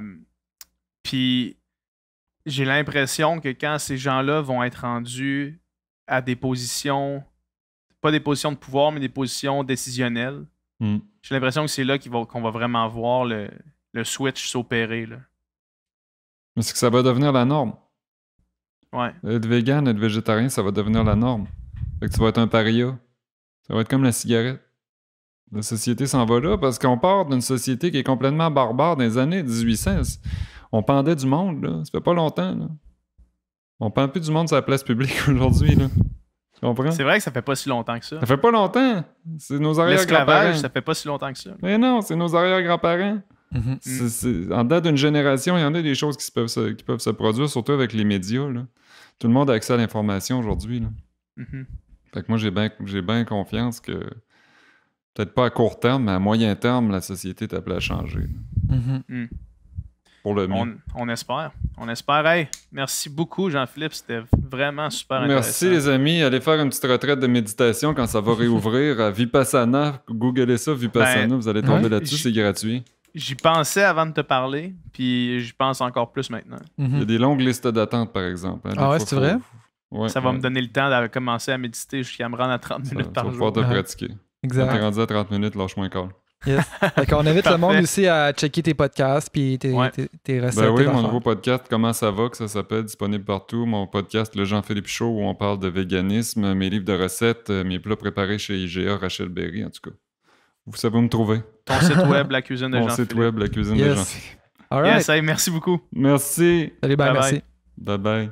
Puis, j'ai l'impression que quand ces gens-là vont être rendus à des positions, pas des positions de pouvoir, mais des positions décisionnelles, j'ai l'impression que c'est là qu'on va vraiment voir le switch s'opérer. Là. Mais c'est que ça va devenir la norme. Ouais. Être vegan, être végétarien, ça va devenir la norme. Fait que tu vas être un paria. Ça va être comme la cigarette. La société s'en va là parce qu'on part d'une société qui est complètement barbare dans les années 1800. On pendait du monde, là. Ça fait pas longtemps, là. On pend plus du monde sur la place publique aujourd'hui, là. Tu comprends? C'est vrai que ça fait pas si longtemps que ça. Ça fait pas longtemps. C'est nos arrière-grands-parents. L'esclavage, ça fait pas si longtemps que ça. Mais non, c'est nos arrière-grands-parents. Mm-hmm. En date d'une génération, il y en a des choses qui peuvent se produire, surtout avec les médias, là. Tout le monde a accès à l'information aujourd'hui, là. Mm-hmm. Fait que moi, j'ai bien confiance que, peut-être pas à court terme, mais à moyen terme, la société est appelée à changer. Mm-hmm. Pour le mieux. On espère. On espère. Hey, merci beaucoup, Jean-Philippe. C'était vraiment super intéressant. Merci, les amis. Allez faire une petite retraite de méditation quand ça va réouvrir à Vipassana. Googlez ça, Vipassana. Vous allez tomber là-dessus. C'est gratuit. J'y pensais avant de te parler, puis j'y pense encore plus maintenant. Il y a des longues listes d'attente, par exemple. Hein. Ah ouais, c'est vrai? Ouais, ça va me donner le temps de commencer à méditer jusqu'à me rendre à 30 minutes par jour. jour. Tu vas pouvoir te pratiquer. Exact. Quand t'es rendu à 30 minutes, lâche-moi un call. Yes. Fait qu'on invite le monde aussi à checker tes podcasts puis tes recettes. Ben oui, mon nouveau podcast, Comment ça va, que ça s'appelle, disponible partout. Mon podcast, Le Jean-Philippe Show, où on parle de véganisme, mes livres de recettes, mes plats préparés chez IGA, Rachel Berry, en tout cas. Vous savez où me trouver. Ton site web, La Cuisine de Jean-Philippe. Mon site web, La Cuisine de Jean-Philippe. All right. Yes, hey, merci beaucoup. Merci. Salut, bye, merci. Bye bye.